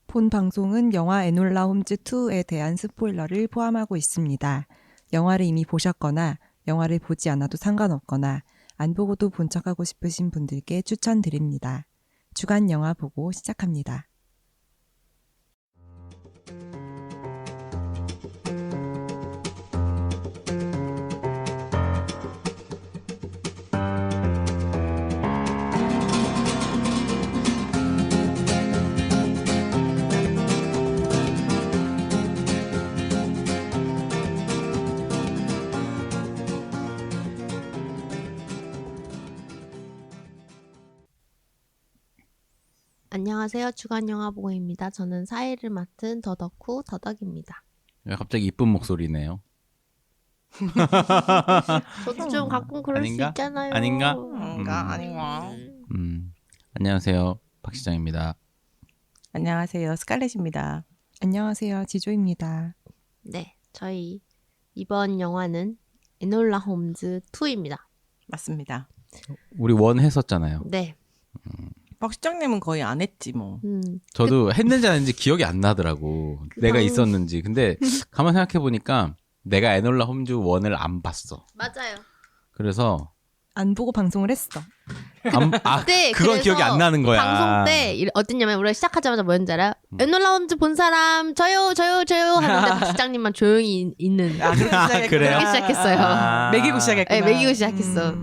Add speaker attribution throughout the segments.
Speaker 1: 본 방송은 영화 에놀라 홈즈 2에 대한 스포일러를 포함하고 있습니다. 영화를 이미 보셨거나 영화를 보지 않아도 상관없거나 안 보고도 본 척하고 싶으신 분들께 추천드립니다. 주간 영화 보고 시작합니다.
Speaker 2: 안녕하세요. 주간 영화 보고입니다. 저는 사회를 맡은 더덕후 더덕입니다.
Speaker 3: 왜 갑자기 이쁜 목소리네요?
Speaker 2: 저도 좀 가끔 그럴
Speaker 3: 아닌가?
Speaker 2: 수 있잖아요.
Speaker 3: 아닌가?
Speaker 4: 아닌가.
Speaker 3: 안녕하세요. 박 시장입니다.
Speaker 4: 안녕하세요. 스칼렛입니다.
Speaker 1: 안녕하세요. 지조입니다.
Speaker 2: 네, 저희 이번 영화는 에놀라 홈즈 2입니다.
Speaker 4: 맞습니다.
Speaker 3: 우리 원 했었잖아요.
Speaker 2: 네.
Speaker 4: 박 시장님은 거의 안 했지 뭐.
Speaker 3: 저도 했는지 안 했는지 기억이 안 나더라고. 내가 있었는지. 근데 가만 생각해 보니까 내가 에놀라 홈즈 1을 안 봤어.
Speaker 2: 맞아요.
Speaker 3: 그래서
Speaker 1: 안 보고 방송을 했어.
Speaker 2: 네,
Speaker 3: 그건
Speaker 2: 그래서
Speaker 3: 기억이 안 나는 거야.
Speaker 2: 방송 때 어땠냐면 우리가 시작하자마자 뭐였는지 알아요? 에놀라 홈즈 본 사람 저요 하는데 박 시장님만 조용히 있는
Speaker 4: 그렇게 시작했구나.
Speaker 3: 그래요?
Speaker 2: 그렇게 시작했어요.
Speaker 4: 매기고 시작했구나.
Speaker 2: 네, 매기고 시작했어.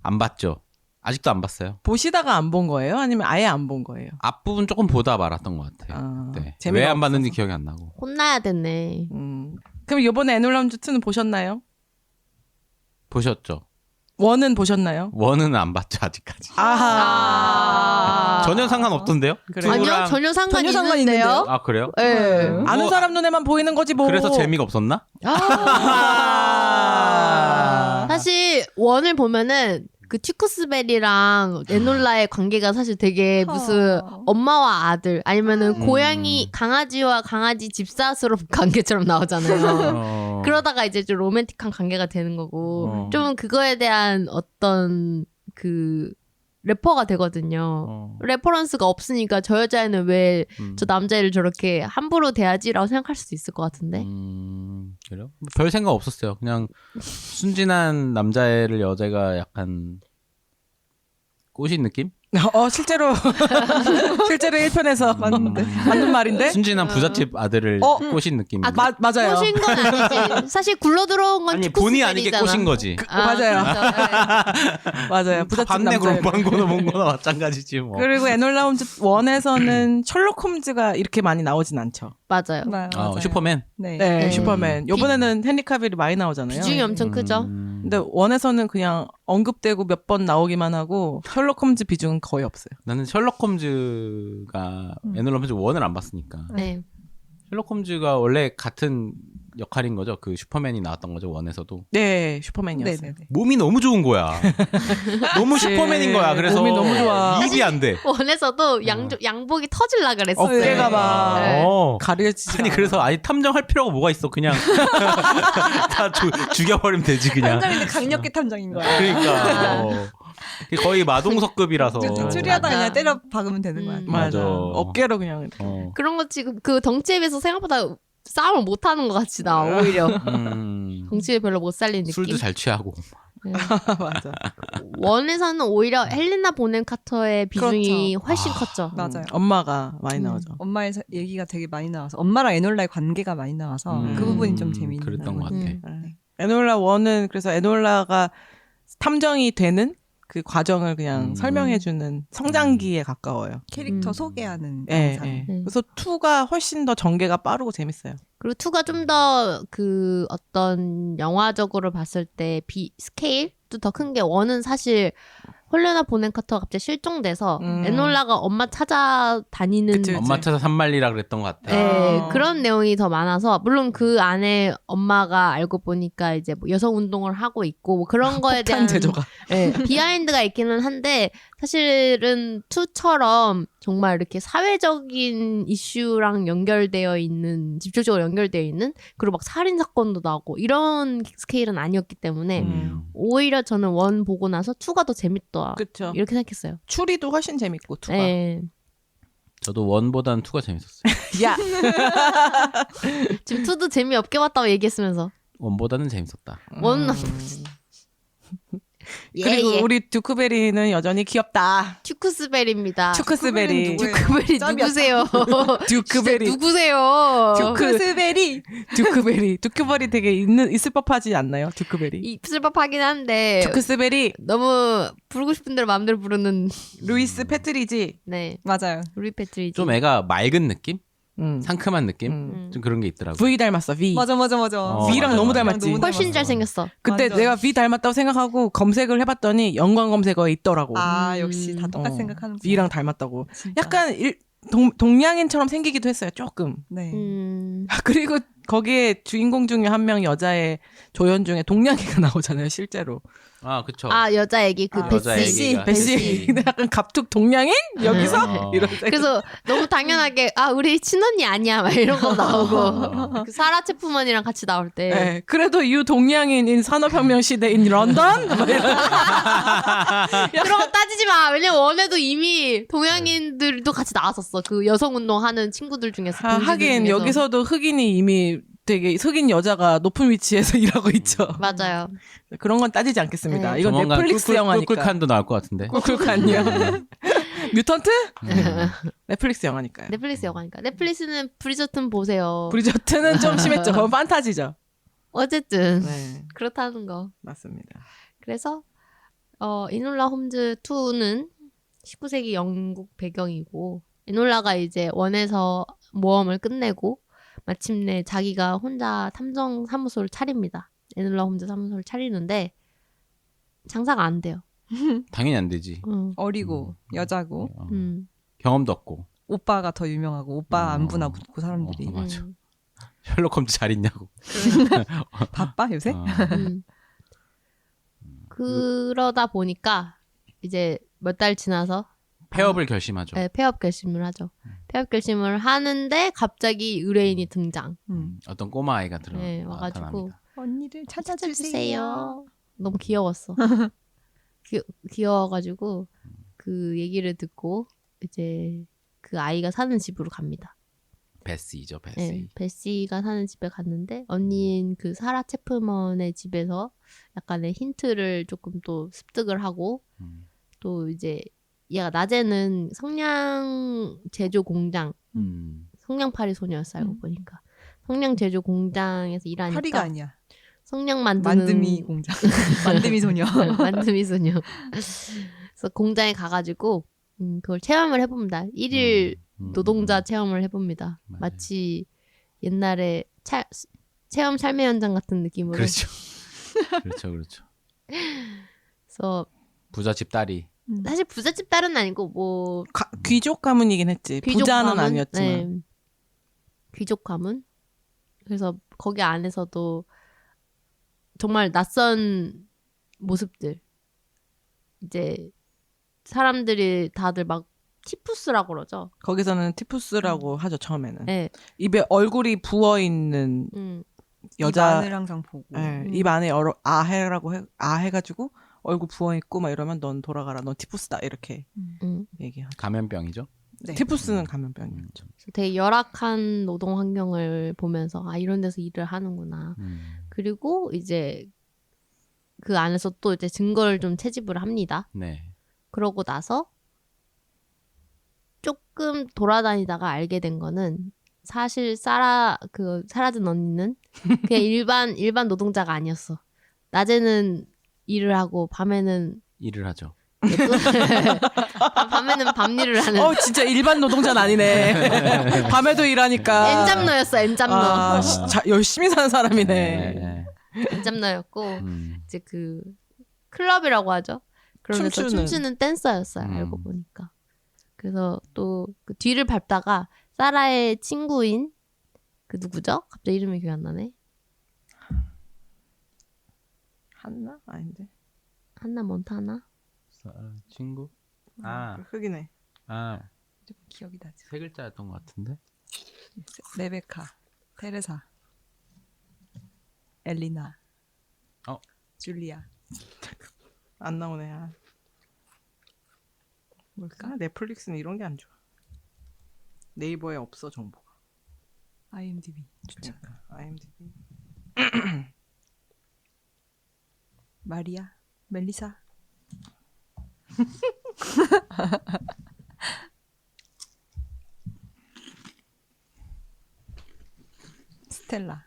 Speaker 3: 안 봤죠. 아직도 안 봤어요.
Speaker 4: 보시다가 안 본 거예요? 아니면 아예 안 본 거예요?
Speaker 3: 앞부분 조금 보다 말았던 것 같아요. 네.
Speaker 4: 재미가
Speaker 3: 왜 안 봤는지
Speaker 4: 없어서.
Speaker 3: 기억이 안 나고.
Speaker 2: 혼나야 됐네.
Speaker 4: 그럼 이번에 에놀라 홈즈 2는 보셨나요?
Speaker 3: 보셨죠?
Speaker 4: 원은 보셨나요?
Speaker 3: 1은 안 봤죠 아직까지.
Speaker 4: 아하.
Speaker 3: 전혀 상관없던데요?
Speaker 4: 그래요?
Speaker 2: 아니요,
Speaker 3: 투랑-
Speaker 2: 전혀 상관이
Speaker 1: 전혀 상관이
Speaker 2: 있는데요.
Speaker 1: 있는데요?
Speaker 3: 아 그래요?
Speaker 2: 네.
Speaker 4: 아는
Speaker 3: 뭐-
Speaker 4: 사람 눈에만 보이는 거지 뭐.
Speaker 3: 그래서 재미가 없었나?
Speaker 2: 사실 원을 보면은 그 튜쿠스벨이랑 에놀라의 관계가 사실 되게 무슨 엄마와 아들 아니면은 고양이 강아지와 강아지 집사스러운 관계처럼 나오잖아요. 그러다가 이제 좀 로맨틱한 관계가 되는 거고 좀 그거에 대한 어떤 그 래퍼가 되거든요. 레퍼런스가 없으니까 저 여자애는 왜 저 남자애를 저렇게 함부로 대하지라고 생각할 수도 있을 것 같은데.
Speaker 3: 그래요? 별 생각 없었어요. 그냥 순진한 남자애를 여자가 약간 꼬신 느낌?
Speaker 4: 실제로 1편에서 맞는 말인데.
Speaker 3: 순진한 부잣집 아들을 꼬신 느낌.
Speaker 4: 맞아요.
Speaker 2: 꼬신 건 아니지. 사실 굴러 들어온 건
Speaker 3: 아니 본의 아니게
Speaker 2: 튜쿠스벨이잖아.
Speaker 3: 꼬신 거지.
Speaker 4: 맞아요.
Speaker 2: 그렇죠.
Speaker 4: 맞아요. 부잣집
Speaker 3: 봤네
Speaker 4: 남자.
Speaker 3: 그럼 본 거나 본 거나 마찬가지지 뭐.
Speaker 4: 그리고 에놀라 홈즈 1에서는 셜록 홈즈가 이렇게 많이 나오진 않죠.
Speaker 2: 맞아요.
Speaker 1: 맞아요.
Speaker 3: 슈퍼맨.
Speaker 1: 네.
Speaker 4: 네, 슈퍼맨. 요번에는 헨리 카빌이 많이 나오잖아요.
Speaker 2: 비중이 엄청 크죠.
Speaker 4: 근데 원에서는 그냥 언급되고 몇 번 나오기만 하고 셜록 홈즈 비중은 거의 없어요.
Speaker 3: 나는 셜록 홈즈가 에놀라 홈즈 1을 안 봤으니까.
Speaker 2: 네.
Speaker 3: 셜록 홈즈가 원래 같은 역할인 거죠. 그 슈퍼맨이 나왔던 거죠. 1에서도.
Speaker 4: 네, 슈퍼맨이었어요.
Speaker 1: 네네네.
Speaker 3: 몸이 너무 좋은 거야. 너무 슈퍼맨인 거야. 그래서
Speaker 4: 몸이 너무 좋아.
Speaker 3: 입이 안 돼.
Speaker 2: 원에서도 양복이 터질라 그랬어.
Speaker 4: 어깨가 막
Speaker 2: 네.
Speaker 4: 가려지지.
Speaker 3: 아니 그래서 아니 탐정할 필요가 뭐가 있어. 그냥 다 죽여버리면 되지 그냥.
Speaker 1: 탐정인데 강력계 탐정인 거야.
Speaker 3: 그러니까 거의 마동석급이라서.
Speaker 1: 추리하다
Speaker 2: 맞아.
Speaker 1: 그냥 때려 박으면 되는 거야.
Speaker 4: 맞아.
Speaker 3: 맞아.
Speaker 4: 어깨로 그냥 이렇게.
Speaker 2: 그런 거 지금 그 덩치에 비해서 생각보다 싸움을 못 하는 것 같이 나 오히려 덩치에 별로 못 살린 느낌.
Speaker 3: 술도 잘 취하고.
Speaker 2: 네.
Speaker 4: 맞아.
Speaker 2: 원에서는 오히려 헬레나 보넴 카터의 비중이
Speaker 1: 그렇죠.
Speaker 2: 훨씬 컸죠.
Speaker 1: 맞아요.
Speaker 4: 엄마가 많이 나오죠.
Speaker 1: 엄마의 얘기가 되게 많이 나와서 엄마랑 에놀라의 관계가 많이 나와서 그 부분이 좀 재미있는
Speaker 3: 그랬던 것 같아.
Speaker 4: 에놀라 1은 그래서 에놀라가 탐정이 되는 그 과정을 그냥 설명해주는 성장기에 가까워요.
Speaker 1: 캐릭터 소개하는
Speaker 4: 예,
Speaker 1: 영상.
Speaker 4: 예. 그래서 2가 훨씬 더 전개가 빠르고 재밌어요.
Speaker 2: 그리고 2가 좀 더 그 어떤 영화적으로 봤을 때 스케일도 더 큰 게 1은 사실 헬레나 보넴 카터가 갑자기 실종돼서 에놀라가 엄마 찾아다니는
Speaker 4: 그치.
Speaker 3: 엄마 찾아 산말리라 그랬던 것 같아.
Speaker 2: 네, 그런 내용이 더 많아서 물론 그 안에 엄마가 알고 보니까 이제 뭐 여성 운동을 하고 있고 뭐 그런 거에 대한
Speaker 4: 제조가.
Speaker 2: 네, 비하인드가 있기는 한데 사실은 2처럼 정말 이렇게 사회적인 이슈랑 연결되어 있는 직접적으로 연결되어 있는 그리고 막 살인 사건도 나고 이런 스케일은 아니었기 때문에 오히려 저는 1 보고 나서 2가 더 재밌다
Speaker 4: 그쵸.
Speaker 2: 이렇게 생각했어요.
Speaker 4: 추리도 훨씬 재밌고 2가.
Speaker 2: 네.
Speaker 3: 저도 원보다는 투가 재밌었어요.
Speaker 4: 야,
Speaker 2: 지금 투도 재미없게 봤다고 얘기했으면서
Speaker 3: 원보다는 재밌었다.
Speaker 2: 원
Speaker 4: 그리고
Speaker 2: 예.
Speaker 4: 우리 듀크베리는 여전히 귀엽다.
Speaker 2: 튜크스벨입니다.
Speaker 4: 튜크스베리.
Speaker 1: 누구예요?
Speaker 2: 튜크벨이
Speaker 1: 짭이었다.
Speaker 2: 누구세요?
Speaker 4: 듀크베리.
Speaker 2: 누구세요?
Speaker 1: 듀크스베리.
Speaker 4: 듀크베리. 듀크베리 되게 있을 법하지 않나요? 듀크베리.
Speaker 2: 입술 법하긴 한데
Speaker 4: 듀크스베리.
Speaker 2: 너무 부르고 싶은 대로 마음대로 부르는
Speaker 4: 루이스 패트리지.
Speaker 2: 네
Speaker 1: 맞아요.
Speaker 2: 루이 패트리지.
Speaker 3: 좀 애가 맑은 느낌?
Speaker 4: 음.
Speaker 3: 상큼한 느낌?
Speaker 4: 음.
Speaker 3: 좀 그런 게 있더라고.
Speaker 4: V 닮았어. V.
Speaker 1: 맞아.
Speaker 4: V랑
Speaker 3: 맞아,
Speaker 4: 너무
Speaker 3: 맞아.
Speaker 4: 닮았지.
Speaker 1: 너무
Speaker 2: 훨씬
Speaker 1: 닮았어.
Speaker 2: 잘생겼어.
Speaker 4: 그때
Speaker 1: 완전.
Speaker 4: 내가 V 닮았다고 생각하고 검색을 해봤더니 연관 검색어에 있더라고.
Speaker 1: 아 역시 다 똑같이
Speaker 4: 어,
Speaker 1: 생각하는
Speaker 4: V랑 닮았다고.
Speaker 1: 진짜.
Speaker 4: 약간 동양인처럼 생기기도 했어요. 조금.
Speaker 1: 네.
Speaker 4: 그리고 거기에 주인공 중에 한 명 여자의 조연 중에 동양이가 나오잖아요. 실제로.
Speaker 3: 아, 그쵸.
Speaker 2: 아 여자 애기 그
Speaker 1: 아,
Speaker 3: 여자
Speaker 2: 베시.
Speaker 3: 애기가.
Speaker 4: 베시. 근데 약간 갑툭 동양인? 여기서?
Speaker 3: 어.
Speaker 4: 이런 생각.
Speaker 2: 그래서 너무 당연하게 아 우리 친언니 아니야 막 이런 거 나오고 그 사라 체프먼이랑 같이 나올 때
Speaker 4: 네, 그래도 유 동양인인 산업혁명 시대인 런던? 막 이런.
Speaker 2: 그런 거 따지지 마. 왜냐면 원에도 이미 동양인들도 같이 나왔었어. 그 여성운동 하는 친구들 중에서. 동지들
Speaker 4: 하긴
Speaker 2: 중에서.
Speaker 4: 여기서도 흑인이 이미 되게 흑인 여자가 높은 위치에서 일하고 있죠.
Speaker 2: 맞아요.
Speaker 4: 그런 건 따지지 않겠습니다.
Speaker 2: 네.
Speaker 4: 이건
Speaker 3: 조만간
Speaker 4: 넷플릭스 영화니까.
Speaker 3: 꿀꿀칸도 나올 것 같은데.
Speaker 4: 꿀꿀칸이요. 뮤턴트?
Speaker 3: 음.
Speaker 4: 넷플릭스 영화니까요.
Speaker 2: 넷플릭스 영화니까. 넷플릭스는 브리저튼 보세요.
Speaker 4: 브리저트는 좀 심했죠. 그건 판타지죠.
Speaker 2: 어쨌든
Speaker 4: 네,
Speaker 2: 그렇다는 거.
Speaker 4: 맞습니다.
Speaker 2: 그래서 이놀라 홈즈 2는 19세기 영국 배경이고 이놀라가 이제 원에서 모험을 끝내고 마침내 자기가 혼자 탐정 사무소를 차립니다. 에놀라 홈즈 사무소를 차리는데 장사가 안 돼요.
Speaker 3: 당연히 안 되지.
Speaker 1: 어리고 여자고
Speaker 3: 어.
Speaker 2: 음.
Speaker 3: 경험도 없고.
Speaker 1: 오빠가 더 유명하고 오빠 안부나 묻고 사람들이
Speaker 3: 맞아.
Speaker 2: 음.
Speaker 3: 셜록 홈즈 잘 있냐고.
Speaker 1: 바빠 요새?
Speaker 3: 어.
Speaker 2: 음. 그러다 보니까 이제 몇 달 지나서
Speaker 3: 폐업을 결심하죠.
Speaker 2: 네, 폐업 결심을 하죠. 폐업 결심을 하는데 갑자기 의뢰인이 등장.
Speaker 3: 어떤 꼬마 아이가
Speaker 2: 네, 와가지고
Speaker 3: 나타납니다.
Speaker 1: 언니를
Speaker 2: 찾아주세요. 너무 귀여웠어. 귀여워가지고 그 얘기를 듣고 이제 그 아이가 사는 집으로 갑니다.
Speaker 3: 베시죠, 베시.
Speaker 2: 네, 베시가 사는 집에 갔는데 언니인 그 사라 체프먼의 집에서 약간의 힌트를 조금 또 습득을 하고
Speaker 3: 음.
Speaker 2: 또 이제 얘가 낮에는 성냥 제조 공장, 성냥팔이 소녀였어 알고 보니까 성냥 제조 공장에서 일하니까
Speaker 1: 파리가 아니야.
Speaker 2: 성냥 만드는
Speaker 1: 만드미 공장. 만드미 소녀.
Speaker 2: 만드미 소녀. 그래서 공장에 가가지고 그걸 체험을 해봅니다. 1일 노동자 체험을 해봅니다.
Speaker 3: 맞아요.
Speaker 2: 마치 옛날에 체험 삶의 현장 같은 느낌으로.
Speaker 3: 그렇죠. 그렇죠.
Speaker 2: 그래서
Speaker 3: 부잣집 딸이.
Speaker 2: 사실 부잣집 딸은 아니고 뭐
Speaker 4: 귀족 가문이긴 했지.
Speaker 2: 귀족
Speaker 4: 부자는
Speaker 2: 가문?
Speaker 4: 아니었지만.
Speaker 2: 네. 귀족 가문. 그래서 거기 안에서도 정말 낯선 모습들. 이제 사람들이 다들 막 티푸스라고 그러죠.
Speaker 4: 거기서는 티푸스라고 하죠, 처음에는.
Speaker 2: 네.
Speaker 4: 입에 얼굴이 부어있는 여자.
Speaker 1: 마늘 항상 보고.
Speaker 4: 네, 입 안에 아해가지고 얼굴 부어있고 막 이러면 넌 돌아가라. 넌 티푸스다. 이렇게 얘기하죠.
Speaker 3: 감염병이죠.
Speaker 1: 네.
Speaker 4: 티푸스는 감염병이었죠.
Speaker 2: 그래서 되게 열악한 노동 환경을 보면서 아 이런 데서 일을 하는구나. 그리고 이제 그 안에서 또 이제 증거를 좀 채집을 합니다.
Speaker 3: 네.
Speaker 2: 그러고 나서 조금 돌아다니다가 알게 된 거는 사실 사라진 언니는 그냥 일반 노동자가 아니었어. 낮에는 일을 하고 밤에는
Speaker 3: 일을 하죠.
Speaker 2: 밤에는 밤일을 하는
Speaker 4: 진짜 일반 노동자는 아니네. 밤에도 일하니까.
Speaker 2: 엔잡너였어. 엔잡너.
Speaker 4: 아, 열심히 사는 사람이네.
Speaker 3: 네.
Speaker 2: 엔잡너였고 이제 그 클럽이라고 하죠. 그런 데서 춤추는 댄서였어요. 알고 보니까. 그래서 또 그 뒤를 밟다가 사라의 친구인 그 누구죠? 갑자기 이름이 기억 안 나네.
Speaker 4: 한나? 아닌데.
Speaker 2: 한나 몬타나?
Speaker 3: 친구?
Speaker 4: 흑이네.
Speaker 1: 좀 기억이 나지.
Speaker 3: 세 글자였던 것 같은데.
Speaker 1: 레베카, 테레사, 엘리나, 줄리아.
Speaker 4: 안 나오네.
Speaker 1: 뭘까?
Speaker 4: 넷플릭스는 이런 게 안 좋아. 네이버에 없어 정보가.
Speaker 1: IMDb 추천.
Speaker 4: 그러니까 IMDb.
Speaker 1: 마리아, 멜리사. 스텔라.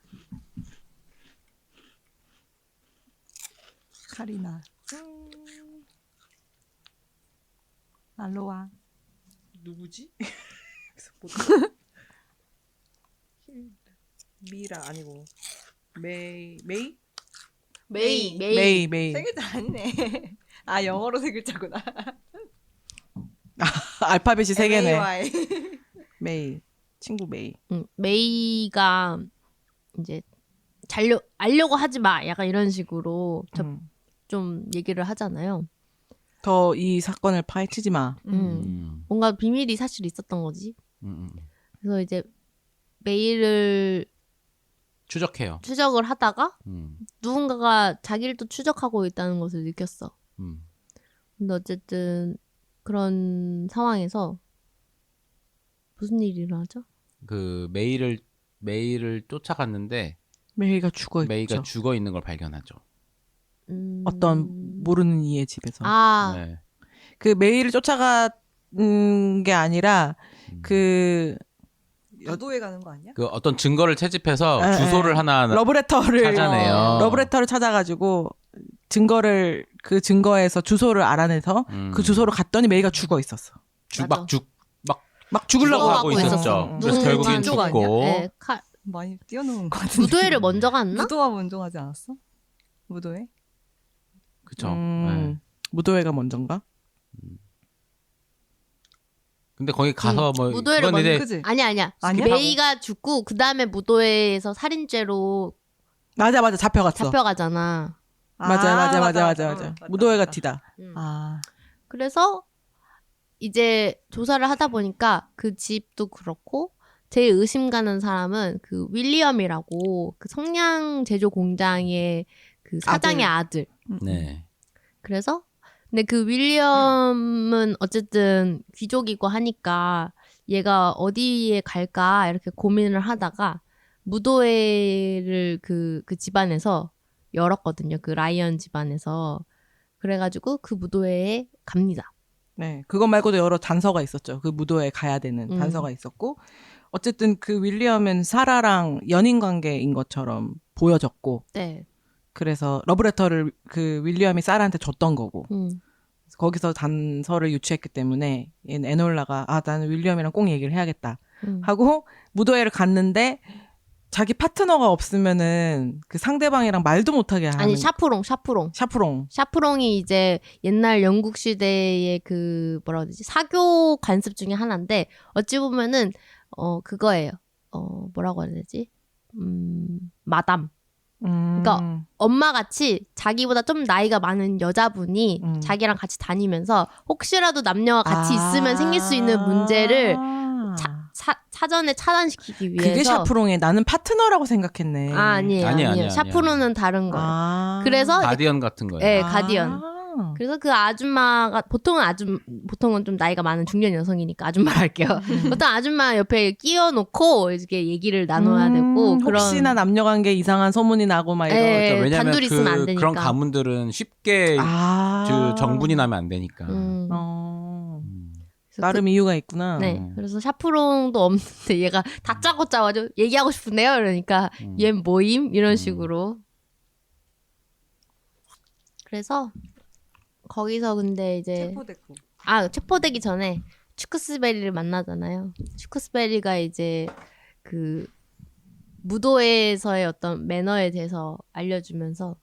Speaker 1: 카리나. 알로아.
Speaker 4: 누구지? 미라 아니고 메이
Speaker 1: 세 글자 아니네. 아 영어로 세 글자구나.
Speaker 4: 알파벳이 세 개네.
Speaker 1: MAY.
Speaker 4: 메이 친구 메이.
Speaker 2: 메이가 이제 알려고 하지 마. 약간 이런 식으로 좀 얘기를 하잖아요.
Speaker 4: 더 이 사건을 파헤치지 마.
Speaker 2: 뭔가 비밀이 사실 있었던 거지.
Speaker 3: 음.
Speaker 2: 그래서 이제 메이를
Speaker 3: 추적해요.
Speaker 2: 추적을 하다가
Speaker 3: 음.
Speaker 2: 누군가가 자기를 또 추적하고 있다는 것을 느꼈어. 근데 어쨌든 그런 상황에서 무슨 일이 일어나죠?
Speaker 3: 그 메이를 쫓아갔는데
Speaker 4: 메이가 죽어 있죠.
Speaker 3: 메이가 죽어 있는 걸 발견하죠.
Speaker 4: 어떤 모르는 이의 집에서.
Speaker 2: 아,
Speaker 3: 네.
Speaker 4: 그 메이를 쫓아간 게 아니라 그
Speaker 1: 여도에 가는 거 아니야?
Speaker 3: 그 어떤 증거를 채집해서
Speaker 4: 에,
Speaker 3: 주소를 하나
Speaker 4: 러브레터를
Speaker 3: 찾아내요.
Speaker 4: 러브레터를 찾아가지고 증거를 그 증거에서 주소를 알아내서 그 주소로 갔더니 메이가 죽어 있었어.
Speaker 2: 맞아.
Speaker 4: 막 죽으려고
Speaker 3: 죽어가고
Speaker 4: 하고
Speaker 3: 있었죠. 그래서
Speaker 2: 누군가
Speaker 3: 결국엔
Speaker 1: 쪽 아니야?
Speaker 3: 죽고.
Speaker 2: 네,
Speaker 1: 많이 뛰어놓은 거 같은데.
Speaker 2: 무도회를 먼저 갔나?
Speaker 1: 무도가 먼저 가지 않았어? 무도회?
Speaker 3: 그쵸. 네.
Speaker 4: 무도회가 먼저인가?
Speaker 3: 근데 거기 가서 뭐
Speaker 2: 무도회를
Speaker 3: 그건 이제
Speaker 1: 그지?
Speaker 2: 아니야.
Speaker 1: 아니야?
Speaker 2: 메이가 죽고 그 다음에 무도회에서 살인죄로
Speaker 4: 맞아 잡혀갔어.
Speaker 2: 잡혀가잖아.
Speaker 4: 맞아. 무도회가 뒤다.
Speaker 1: 아,
Speaker 2: 그래서 이제 조사를 하다 보니까 그 집도 그렇고 제일 의심 가는 사람은 그 윌리엄이라고 그 성냥 제조 공장의 그 사장의 아들.
Speaker 3: 네.
Speaker 2: 그래서 근데 그 윌리엄은 어쨌든 귀족이고 하니까 얘가 어디에 갈까 이렇게 고민을 하다가 무도회를 그 집안에서 열었거든요. 그 라이언 집안에서. 그래가지고 그 무도회에 갑니다.
Speaker 4: 네, 그것 말고도 여러 단서가 있었죠. 그 무도회에 가야 되는 단서가 있었고, 어쨌든 그 윌리엄은 사라랑 연인 관계인 것처럼 보여졌고,
Speaker 2: 네.
Speaker 4: 그래서 러브레터를 그 윌리엄이 사라한테 줬던 거고, 그래서 거기서 단서를 유추했기 때문에 얘는 에놀라가 나는 윌리엄이랑 꼭 얘기를 해야겠다 하고 무도회를 갔는데 자기 파트너가 없으면은 그 상대방이랑 말도 못하게 하는.
Speaker 2: 아니 샤프롱. 샤프롱이 이제 옛날 영국 시대의 그 뭐라고 해야 되지? 사교 관습 중에 하나인데 어찌 보면은 그거예요. 뭐라고 해야 되지? 마담. 그러니까 엄마 같이 자기보다 좀 나이가 많은 여자분이 자기랑 같이 다니면서 혹시라도 남녀가 같이 있으면 생길 수 있는 문제를 사전에 차단시키기 위해서.
Speaker 4: 그게 샤프롱에 나는 파트너라고 생각했네.
Speaker 2: 아니에요. 샤프론은 다른 거예요. 그래서
Speaker 3: 가디언 같은 거예요.
Speaker 2: 네, 가디언. 그래서 그 아줌마가 보통은 좀 나이가 많은 중년 여성이니까 아줌마를 할게요. 보통 아줌마 옆에 끼워놓고 이렇게 얘기를 나눠야 되고 그런.
Speaker 4: 혹시나 남녀관계 이상한 소문이 나고 막 이런.
Speaker 2: 네,
Speaker 3: 그러니까 왜냐면
Speaker 2: 단둘이 있으면 안 되니까.
Speaker 3: 그런 가문들은 쉽게 정분이 나면 안 되니까.
Speaker 4: 나름 이유가 있구나.
Speaker 2: 네, 그래서 샤프롱도 없는데 얘가 다짜고짜 와서 얘기하고 싶은데요. 그러니까 얘 모임 이런 식으로. 그래서 거기서 근데 이제
Speaker 1: 체포됐고.
Speaker 2: 체포되기 전에 추크스베리를 만나잖아요. 추크스베리가 이제 그 무도회에서의 어떤 매너에 대해서 알려주면서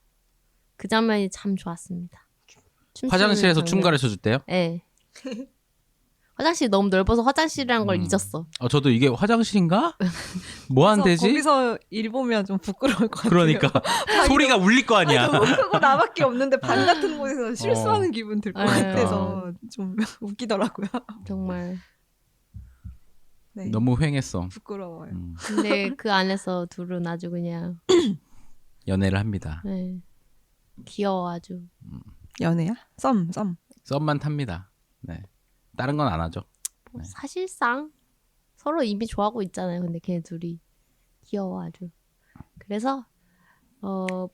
Speaker 2: 그 장면이 참 좋았습니다.
Speaker 3: 화장실에서 춤 가르쳐 줬대요?
Speaker 2: 네. 화장실이 너무 넓어서 화장실이라는 걸 잊었어.
Speaker 3: 저도 이게 화장실인가? 뭐 하면 되지?
Speaker 1: 거기서 일 보면 좀 부끄러울 것 같아요.
Speaker 3: 그러니까 소리가 울릴 거 아니야.
Speaker 1: 너무 크고 나밖에 없는데 반 같은 곳에서 실수하는 기분 들 것
Speaker 2: 그러니까.
Speaker 1: 같아서 좀 웃기더라고요.
Speaker 2: 정말.
Speaker 1: 네.
Speaker 3: 너무 횡했어.
Speaker 1: 부끄러워요.
Speaker 2: 근데 그 안에서 둘은 아주 그냥
Speaker 3: 연애를 합니다.
Speaker 2: 네. 귀여워 아주.
Speaker 1: 연애야? 썸.
Speaker 3: 썸만 탑니다. 네. 다른 건 안 하죠.
Speaker 2: 사실상 서로 이미 좋아하고 있잖아요. 근데 걔네 둘이 귀여워 아주. 그래서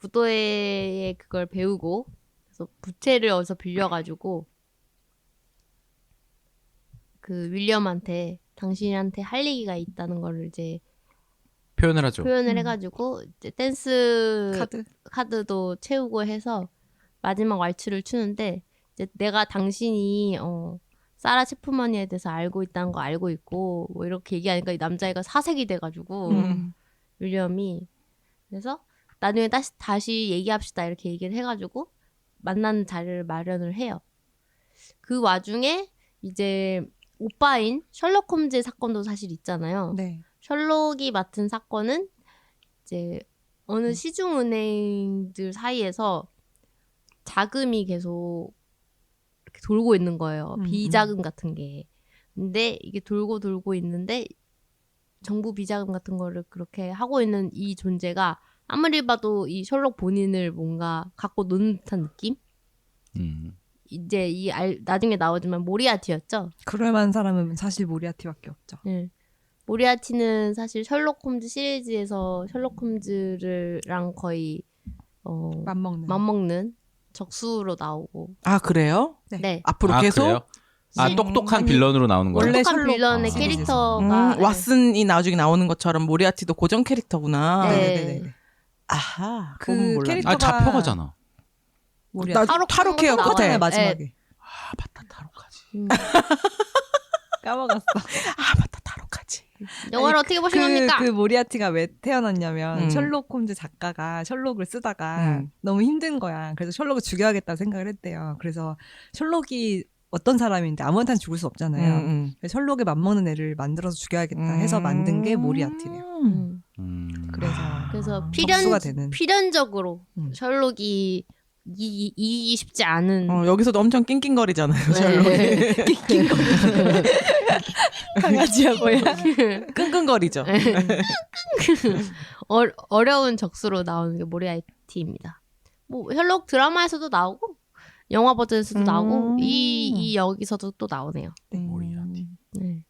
Speaker 2: 무도회에 그걸 배우고 그래서 부채를 어디서 빌려가지고 그 윌리엄한테 당신한테 할 얘기가 있다는 거를 이제
Speaker 3: 표현을 하죠.
Speaker 2: 표현을 해가지고 이제 댄스
Speaker 1: 카드.
Speaker 2: 카드도 채우고 해서 마지막 왈츠를 추는데 이제 내가 당신이 사라 체프머니에 대해서 알고 있다는 거 알고 있고 뭐 이렇게 얘기하니까 이 남자애가 사색이 돼가지고 윌리엄이 그래서 나중에 다시 얘기합시다 이렇게 얘기를 해가지고 만나는 자리를 마련을 해요. 그 와중에 이제 오빠인 셜록 홈즈의 사건도 사실 있잖아요.
Speaker 1: 네.
Speaker 2: 셜록이 맡은 사건은 이제 어느 시중은행들 사이에서 자금이 계속 이렇게 돌고 있는 거예요. 비자금 같은 게. 근데 이게 돌고 있는데 정부 비자금 같은 거를 그렇게 하고 있는 이 존재가 아무리 봐도 이 셜록 본인을 뭔가 갖고 노는 듯한 느낌? 이제 나중에 나오지만 모리아티였죠.
Speaker 1: 그럴 만한 사람은 사실 모리아티밖에 없죠.
Speaker 2: 네. 모리아티는 사실 셜록 홈즈 시리즈에서 셜록 홈즈랑 거의 맞먹는 적수로 나오고.
Speaker 4: 아 그래요?
Speaker 2: 네.
Speaker 4: 앞으로 계속?
Speaker 3: 그래요? 똑똑한 빌런으로 나오는 거예요?
Speaker 1: 원래
Speaker 2: 똑똑한
Speaker 1: 셜록
Speaker 2: 빌런의
Speaker 1: 시리즈에서.
Speaker 2: 캐릭터가
Speaker 4: 왓슨이 나중에 나오는 것처럼 모리아티도 고정 캐릭터구나.
Speaker 2: 네.
Speaker 1: 네네네.
Speaker 4: 아하.
Speaker 1: 그
Speaker 4: 그건 몰랐네.
Speaker 1: 캐릭터가-
Speaker 3: 잡혀가잖아.
Speaker 1: 모리아티.
Speaker 4: 타로케어
Speaker 2: 나오잖아요,
Speaker 4: 끝에.
Speaker 1: 나오잖아요 마지막에.
Speaker 3: 아 맞다 타로까지.
Speaker 1: 까먹었어.
Speaker 4: 아 맞다 타로까지.
Speaker 2: 영화를 어떻게 보신 겁니까?
Speaker 1: 그 모리아티가 왜 태어났냐면
Speaker 4: 음.
Speaker 1: 셜록 홈즈 작가가 셜록을 쓰다가 너무 힘든 거야. 그래서 셜록을 죽여야겠다고 생각을 했대요. 그래서 셜록이 어떤 사람인데 아무한테나 죽을 수 없잖아요. 그래서 셜록에 맞먹는 애를 만들어서 죽여야겠다 해서 만든 게 모리아티래요. 그래서 적수가 되는.
Speaker 2: 필연적으로 셜록이 이기기 쉽지 않은
Speaker 4: 여기서도 엄청 낑낑거리잖아요.
Speaker 2: 네.
Speaker 1: 강아지야 뭐야.
Speaker 4: 끙끙거리죠.
Speaker 2: 어려운 적수로 나오는 게 모리아티입니다. 뭐 셜록 드라마에서도 나오고 영화 버전에서도 나오고 이 여기서도 또 나오네요.
Speaker 3: 모리아티.
Speaker 2: 네.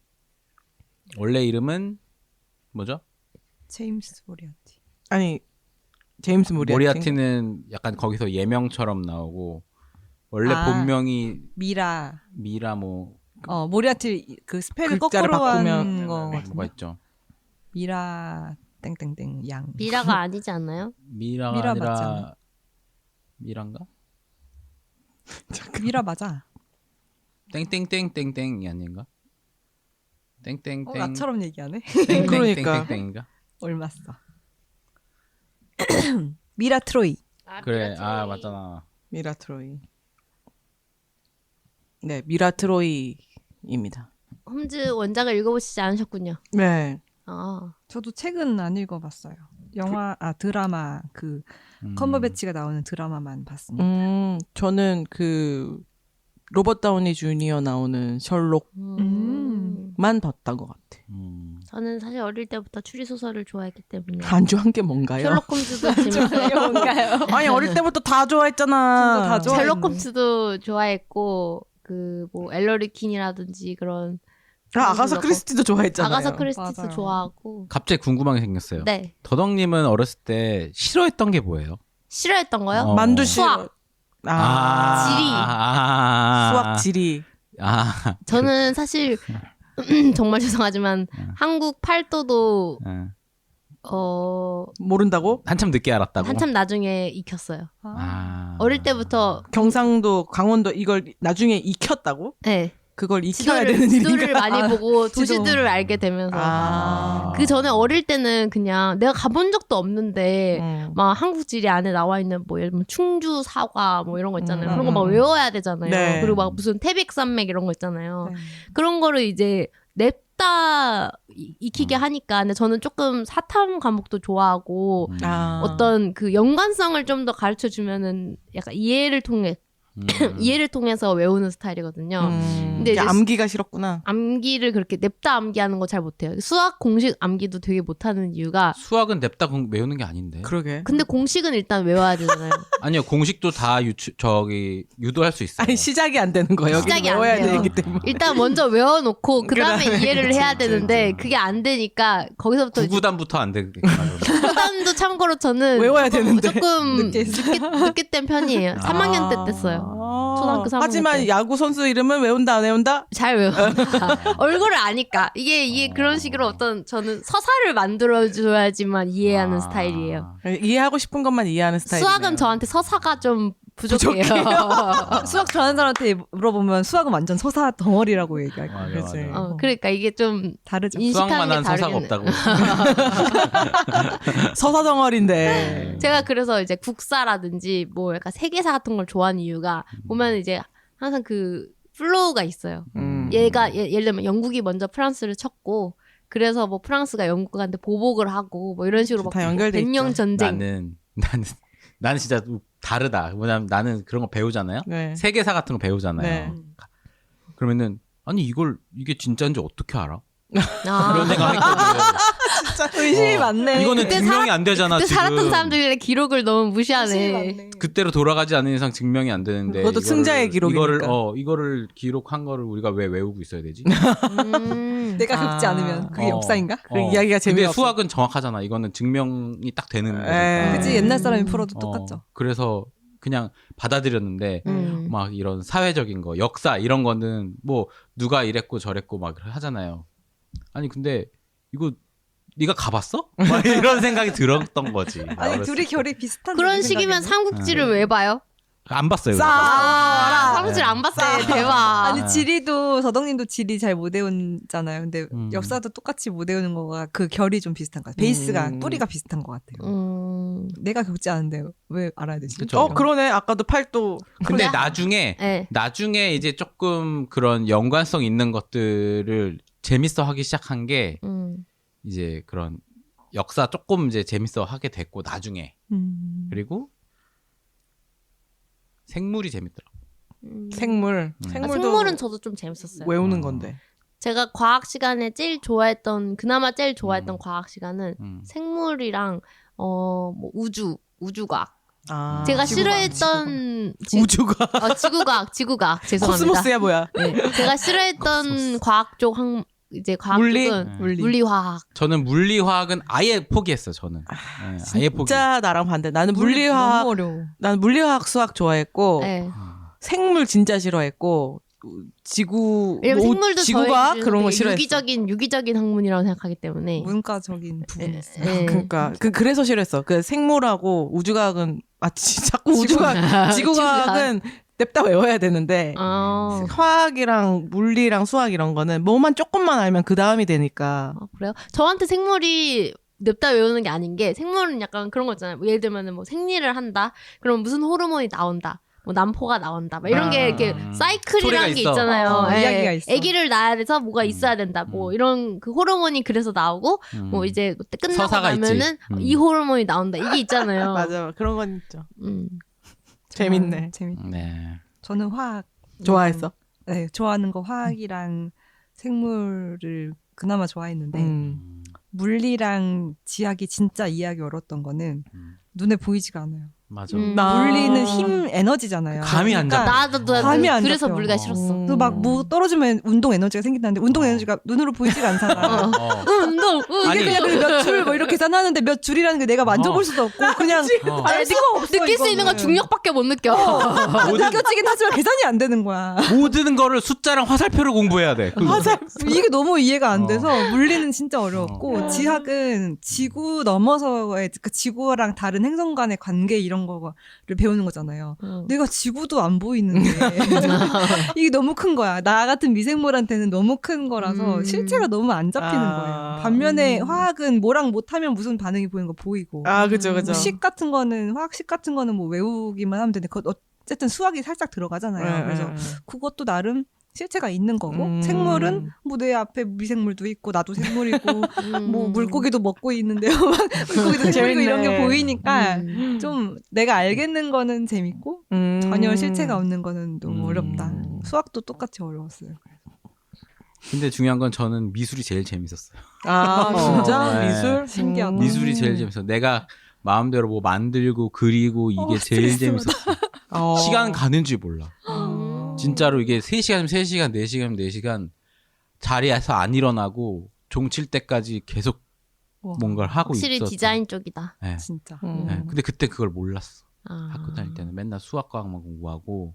Speaker 3: 원래 이름은 뭐죠?
Speaker 1: 제임스 모리아티.
Speaker 4: 아니 제임스 모리아티.
Speaker 3: 모리아티는 약간 거기서 예명처럼 나오고 원래 본명이
Speaker 1: 미라.
Speaker 3: 뭐
Speaker 1: 모리아티 그 스펠을
Speaker 4: 글자를
Speaker 1: 거꾸로 한
Speaker 4: 바꾸면
Speaker 1: 거
Speaker 3: 뭐가
Speaker 1: 같은데.
Speaker 3: 있죠?
Speaker 1: 미라 땡땡땡 양.
Speaker 2: 미라가 아니지 않나요?
Speaker 3: 미라가
Speaker 1: 미라 맞지
Speaker 3: 아니라
Speaker 1: 않나?
Speaker 3: 미란가?
Speaker 1: 미라 맞아.
Speaker 3: 땡땡땡땡땡이 아닌가? 땡땡땡.
Speaker 1: 나처럼 얘기하네.
Speaker 4: 그러니까.
Speaker 3: 땡땡땡땡인가?
Speaker 1: 옮았어. 미라 트로이.
Speaker 3: 그래. 아 맞잖아.
Speaker 4: 미라트로이. 네, 미라트로이입니다.
Speaker 2: 홈즈 원작을 읽어보시지 않으셨군요.
Speaker 4: 네.
Speaker 2: 아,
Speaker 1: 저도 책은 안 읽어봤어요. 드라마 그 컴버배치가 나오는 드라마만 봤습니다.
Speaker 4: 저는 그 로버트 다우니 주니어 나오는 셜록만 봤던 것 같아.
Speaker 2: 저는 사실 어릴 때부터 추리 소설을 좋아했기 때문에
Speaker 4: 안 좋아한 게 뭔가요?
Speaker 2: 셜록 홈즈도 재밌어요.
Speaker 1: 뭔가요?
Speaker 4: 아니 어릴 때부터 다 좋아했잖아.
Speaker 1: 다 좋아.
Speaker 2: 셜록 홈즈도 좋아했고 그 뭐 엘러리 킨이라든지 그런
Speaker 4: 아가사 크리스티도 좋아했잖아요.
Speaker 2: 아가사 크리스티도
Speaker 1: 맞아요.
Speaker 2: 좋아하고
Speaker 3: 갑자기 궁금한 게 생겼어요.
Speaker 2: 네
Speaker 3: 더덕님은 어렸을 때 싫어했던 게 뭐예요?
Speaker 2: 싫어했던 거요?
Speaker 4: 만두
Speaker 2: 수학.
Speaker 4: 수학 지리.
Speaker 2: 저는 사실 정말 죄송하지만 한국 팔도도
Speaker 4: 모른다고?
Speaker 3: 한참 늦게 알았다고.
Speaker 2: 한참 나중에 익혔어요. 어릴 때부터
Speaker 4: 경상도, 강원도 이걸 나중에 익혔다고?
Speaker 2: 네.
Speaker 4: 그걸 익혀야 되는
Speaker 2: 지도를
Speaker 4: 일인가?
Speaker 2: 많이 보고
Speaker 1: 지도.
Speaker 2: 도시들을 알게 되면서
Speaker 3: 아.
Speaker 2: 그 전에 어릴 때는 그냥 내가 가본 적도 없는데 막 한국 지리 안에 나와 있는 뭐 예를 들면 충주 사과 뭐 이런 거 있잖아요. 그런 거 막 외워야 되잖아요.
Speaker 4: 네.
Speaker 2: 그리고 막 무슨 태백산맥 이런 거 있잖아요.
Speaker 1: 네.
Speaker 2: 그런 거를 이제 냅다 익히게 하니까 근데 저는 조금 사탐 과목도 좋아하고 어떤 그 연관성을 좀 더 가르쳐 주면은 약간 이해를 통해 이해를 통해서 외우는 스타일이거든요. 근데 이제
Speaker 4: 암기가 싫었구나.
Speaker 2: 암기를 그렇게 냅다 암기하는 거 잘 못해요. 수학 공식 암기도 되게 못하는 이유가
Speaker 3: 수학은 냅다 외우는 게 아닌데.
Speaker 4: 그러게.
Speaker 2: 근데 공식은 일단 외워야 되잖아요.
Speaker 3: 아니요, 공식도 다 유도할 수 있어요.
Speaker 4: 아니 시작이 안 되는 거예요. 여기
Speaker 2: 시작이 안
Speaker 4: 외워야
Speaker 2: 돼요.
Speaker 4: 되기 때문에.
Speaker 2: 일단 먼저 외워놓고 그 다음에
Speaker 4: 그다음에
Speaker 2: 이해를 해야
Speaker 4: 그치,
Speaker 2: 되는데 그게 안 되니까 거기서부터
Speaker 3: 구구단부터 안 되게.
Speaker 2: 구단도 참고로 저는
Speaker 4: 외워야 되는데.
Speaker 2: 조금
Speaker 1: 늦게
Speaker 2: 늦게 뗀 편이에요. 3학년 때 뗐어요. 초등학교 3학년
Speaker 4: 하지만
Speaker 2: 때.
Speaker 4: 야구 선수 이름은 외운다 안 외운다?
Speaker 2: 잘 외워. 얼굴을 아니까. 이게 그런 식으로 어떤 저는 서사를 만들어줘야지만 이해하는 스타일이에요.
Speaker 4: 이해하고 싶은 것만 이해하는 스타일.
Speaker 2: 수학은 저한테 서사가 좀 부족해요.
Speaker 1: 수학 좋아하는 사람한테 물어보면 수학은 완전 서사 덩어리라고 얘기할 거예요.
Speaker 3: 맞아,
Speaker 4: 그치.
Speaker 3: 맞아.
Speaker 2: 그러니까 이게 좀
Speaker 1: 다르죠.
Speaker 2: 인식하는 게
Speaker 3: 수학만한 서사가
Speaker 2: 다르겠네.
Speaker 3: 없다고.
Speaker 4: 서사 덩어리인데.
Speaker 2: 제가 그래서 이제 국사라든지 뭐 약간 세계사 같은 걸 좋아하는 이유가 보면 이제 항상 그 플로우가 있어요. 얘가 예를 들면 영국이 먼저 프랑스를 쳤고 그래서 뭐 프랑스가 영국한테 보복을 하고 뭐 이런 식으로 막
Speaker 4: 다 연결돼
Speaker 2: 백년
Speaker 4: 있죠.
Speaker 2: 전쟁.
Speaker 3: 나는 진짜 다르다. 뭐냐면 나는 그런 거 배우잖아요.
Speaker 4: 네.
Speaker 3: 세계사 같은 거 배우잖아요.
Speaker 4: 네.
Speaker 3: 그러면은 아니 이게 진짜인지 어떻게 알아?
Speaker 2: 아.
Speaker 3: 이런 생각 했거든.
Speaker 1: 의심이 많네.
Speaker 3: 이거는
Speaker 2: 그때
Speaker 3: 증명이 안 되잖아.
Speaker 2: 그때
Speaker 3: 지금.
Speaker 2: 살았던 사람들의 기록을 너무
Speaker 1: 의심이
Speaker 2: 무시하네.
Speaker 1: 많네.
Speaker 3: 그때로 돌아가지 않는 이상 증명이 안 되는데
Speaker 4: 그것도 승자의 기록이니까.
Speaker 3: 이거를 기록한 거를 우리가 왜 외우고 있어야 되지?
Speaker 1: 내가 겪지 않으면 그게 역사인가?
Speaker 4: 그 이야기가
Speaker 3: 근데
Speaker 4: 재미없어.
Speaker 3: 수학은 정확하잖아. 이거는 증명이 딱 되는
Speaker 4: 에이.
Speaker 3: 거니까.
Speaker 1: 그치 옛날 사람이 풀어도 똑같죠.
Speaker 3: 그래서 그냥 받아들였는데 막 이런 사회적인 거, 역사 이런 거는 뭐 누가 이랬고 저랬고 막 하잖아요. 아니 근데 이거 네가 가봤어? 막 이런 생각이 들었던 거지.
Speaker 1: 아니
Speaker 3: 어렸을
Speaker 1: 둘이
Speaker 3: 때.
Speaker 1: 결이 비슷한.
Speaker 2: 그런 식이면 삼국지를 왜 봐요?
Speaker 3: 안 봤어요.
Speaker 2: 아, 삼국지를 안 봤어요. 대박.
Speaker 1: 아니 지리도 서덕님도 지리 잘 못 외우잖아요. 근데 역사도 똑같이 못 외우는 거가 그 결이 좀 비슷한 것 같아요. 베이스가 뿌리가 비슷한 것 같아요. 내가 겪지 않은데 왜 알아야 되지?
Speaker 3: 그쵸.
Speaker 4: 그러네. 아까도 팔도.
Speaker 3: 근데
Speaker 2: 그래?
Speaker 3: 나중에
Speaker 2: 네.
Speaker 3: 이제 조금 그런 연관성 있는 것들을 재밌어 하기 시작한 게 이제 그런 역사 조금 이제 재밌어 하게 됐고 나중에 그리고 생물이 재밌더라고.
Speaker 4: 생물.
Speaker 2: 아,
Speaker 4: 생물도
Speaker 2: 생물은 저도 좀 재밌었어요.
Speaker 4: 외우는 건데.
Speaker 2: 제가 과학 시간에 그나마 제일 좋아했던 과학 시간은 생물이랑 뭐 우주과학.
Speaker 4: 아.
Speaker 2: 제가
Speaker 1: 지구과학,
Speaker 2: 싫어했던
Speaker 4: 우주가
Speaker 2: 지구과학 죄송합니다.
Speaker 4: 코스모스야 뭐야?
Speaker 2: 네, 제가 싫어했던 과학 쪽 이제 과학
Speaker 4: 물리?
Speaker 2: 쪽은
Speaker 1: 물리.
Speaker 2: 물리화학.
Speaker 3: 저는 물리화학은 아예 포기했어. 저는 네, 아예 포기.
Speaker 4: 진짜 나랑 반대. 나는
Speaker 1: 너무
Speaker 4: 물리화학
Speaker 1: 어려워.
Speaker 4: 나는 물리화학 수학 좋아했고
Speaker 2: 네.
Speaker 4: 생물 진짜 싫어했고 지구
Speaker 2: 왜냐면
Speaker 4: 뭐
Speaker 2: 생물도
Speaker 4: 지구가
Speaker 2: 저희
Speaker 4: 그런 거
Speaker 2: 되게
Speaker 4: 싫어했어.
Speaker 2: 유기적인 학문이라고 생각하기 때문에.
Speaker 1: 문과적인 부분이 있어요.
Speaker 2: 네.
Speaker 4: 그러니까 그래서 싫어했어. 그 생물하고 우주과학은 자꾸 지구과학은 냅다 외워야 되는데
Speaker 2: 아,
Speaker 4: 화학이랑 물리랑 수학 이런 거는 뭐만 조금만 알면 그 다음이 되니까.
Speaker 2: 그래요? 저한테 생물이 냅다 외우는 게 아닌 게 생물은 약간 그런 거 있잖아요. 뭐 예를 들면 뭐 생리를 한다. 그럼 무슨 호르몬이 나온다. 뭐 난포가 나온다. 막 이런 게 이렇게 사이클이라는 게
Speaker 3: 스토리가 있어.
Speaker 2: 있잖아요. 예.
Speaker 1: 이야기가 있어.
Speaker 2: 아기를 낳아야 돼서 뭐가 있어야 된다. 뭐 이런 그 호르몬이 그래서 나오고 뭐 이제 끝나고
Speaker 3: 서사가
Speaker 2: 나면은
Speaker 3: 있지.
Speaker 2: 이 호르몬이 나온다. 이게 있잖아요.
Speaker 4: 맞아, 그런 건 있죠.
Speaker 2: 음.
Speaker 4: 재밌네.
Speaker 1: 재밌.
Speaker 3: 네.
Speaker 1: 저는 화학
Speaker 4: 좋아했어.
Speaker 1: 네, 좋아하는 거 화학이랑 생물을 그나마 좋아했는데 물리랑 지학이 진짜 이해하기 어려웠던 거는 눈에 보이지가 않아요.
Speaker 3: 맞아.
Speaker 1: 물리는 힘 에너지잖아요.
Speaker 3: 감이 안 잡혀.
Speaker 2: 나도
Speaker 1: 감이 안
Speaker 2: 그래서
Speaker 1: 잡혀.
Speaker 2: 물리가 싫었어.
Speaker 1: 그래서 막 뭐 떨어지면 운동 에너지가 생긴다는데 운동 에너지가 눈으로 보이지가 않잖아.
Speaker 2: 운동.
Speaker 3: 아니,
Speaker 1: 이게 그냥 몇 줄 뭐 이렇게 계산하는데 몇 줄이라는 게 내가 만져볼 수도 없고 그냥 알 수가 없어.
Speaker 2: 느낄 수 있는 건
Speaker 1: 이거는.
Speaker 2: 중력밖에 못 느껴.
Speaker 1: 느껴지긴 하지만 계산이 안 되는 거야.
Speaker 3: 모든 거를 숫자랑 화살표를 공부해야 돼.
Speaker 1: 이게 너무 이해가 안 돼서 물리는 진짜 어려웠고 지학은 지구 넘어서의 그 지구랑 다른 행성 간의 관계 이런 거를 배우는 거잖아요. 내가 지구도 안 보이는데 이게 너무 큰 거야. 나 같은 미생물한테는 너무 큰 거라서 실체가 너무 안 잡히는 거예요. 반면에 화학은 뭐랑 못하면 무슨 반응이 보이는 거 보이고
Speaker 4: 그죠.
Speaker 1: 뭐 식 같은 거는 화학식 같은 거는 뭐 외우기만 하면 되는데 어쨌든 수학이 살짝 들어가잖아요. 그래서 그것도 나름 실체가 있는 거고 생물은 뭐 내 앞에 미생물도 있고 나도 생물이고 뭐 물고기도 먹고 있는데요. 막 물고기도 생물이고 이런 게 보이니까 좀 내가 알겠는 거는 재밌고 전혀 실체가 없는 거는 너무 어렵다. 수학도 똑같이 어려웠어요.
Speaker 3: 근데 중요한 건 저는 미술이 제일 재밌었어요.
Speaker 4: 아 진짜
Speaker 3: 네.
Speaker 4: 미술
Speaker 1: 신기하다.
Speaker 3: 미술이 제일 재밌었어요. 내가 마음대로 뭐 만들고 그리고 이게 제일 재밌었어요. 시간 가는 줄 몰라. 진짜로 이게 3시간이면 3시간, 4시간이면 4시간 자리에서 안 일어나고 종칠 때까지 계속 뭔가를 하고
Speaker 2: 확실히
Speaker 3: 있었어.
Speaker 2: 디자인 쪽이다.
Speaker 3: 네.
Speaker 1: 진짜.
Speaker 3: 네. 근데 그때 그걸 몰랐어.
Speaker 2: 아.
Speaker 3: 학교 다닐 때는 맨날 수학과학만 공부하고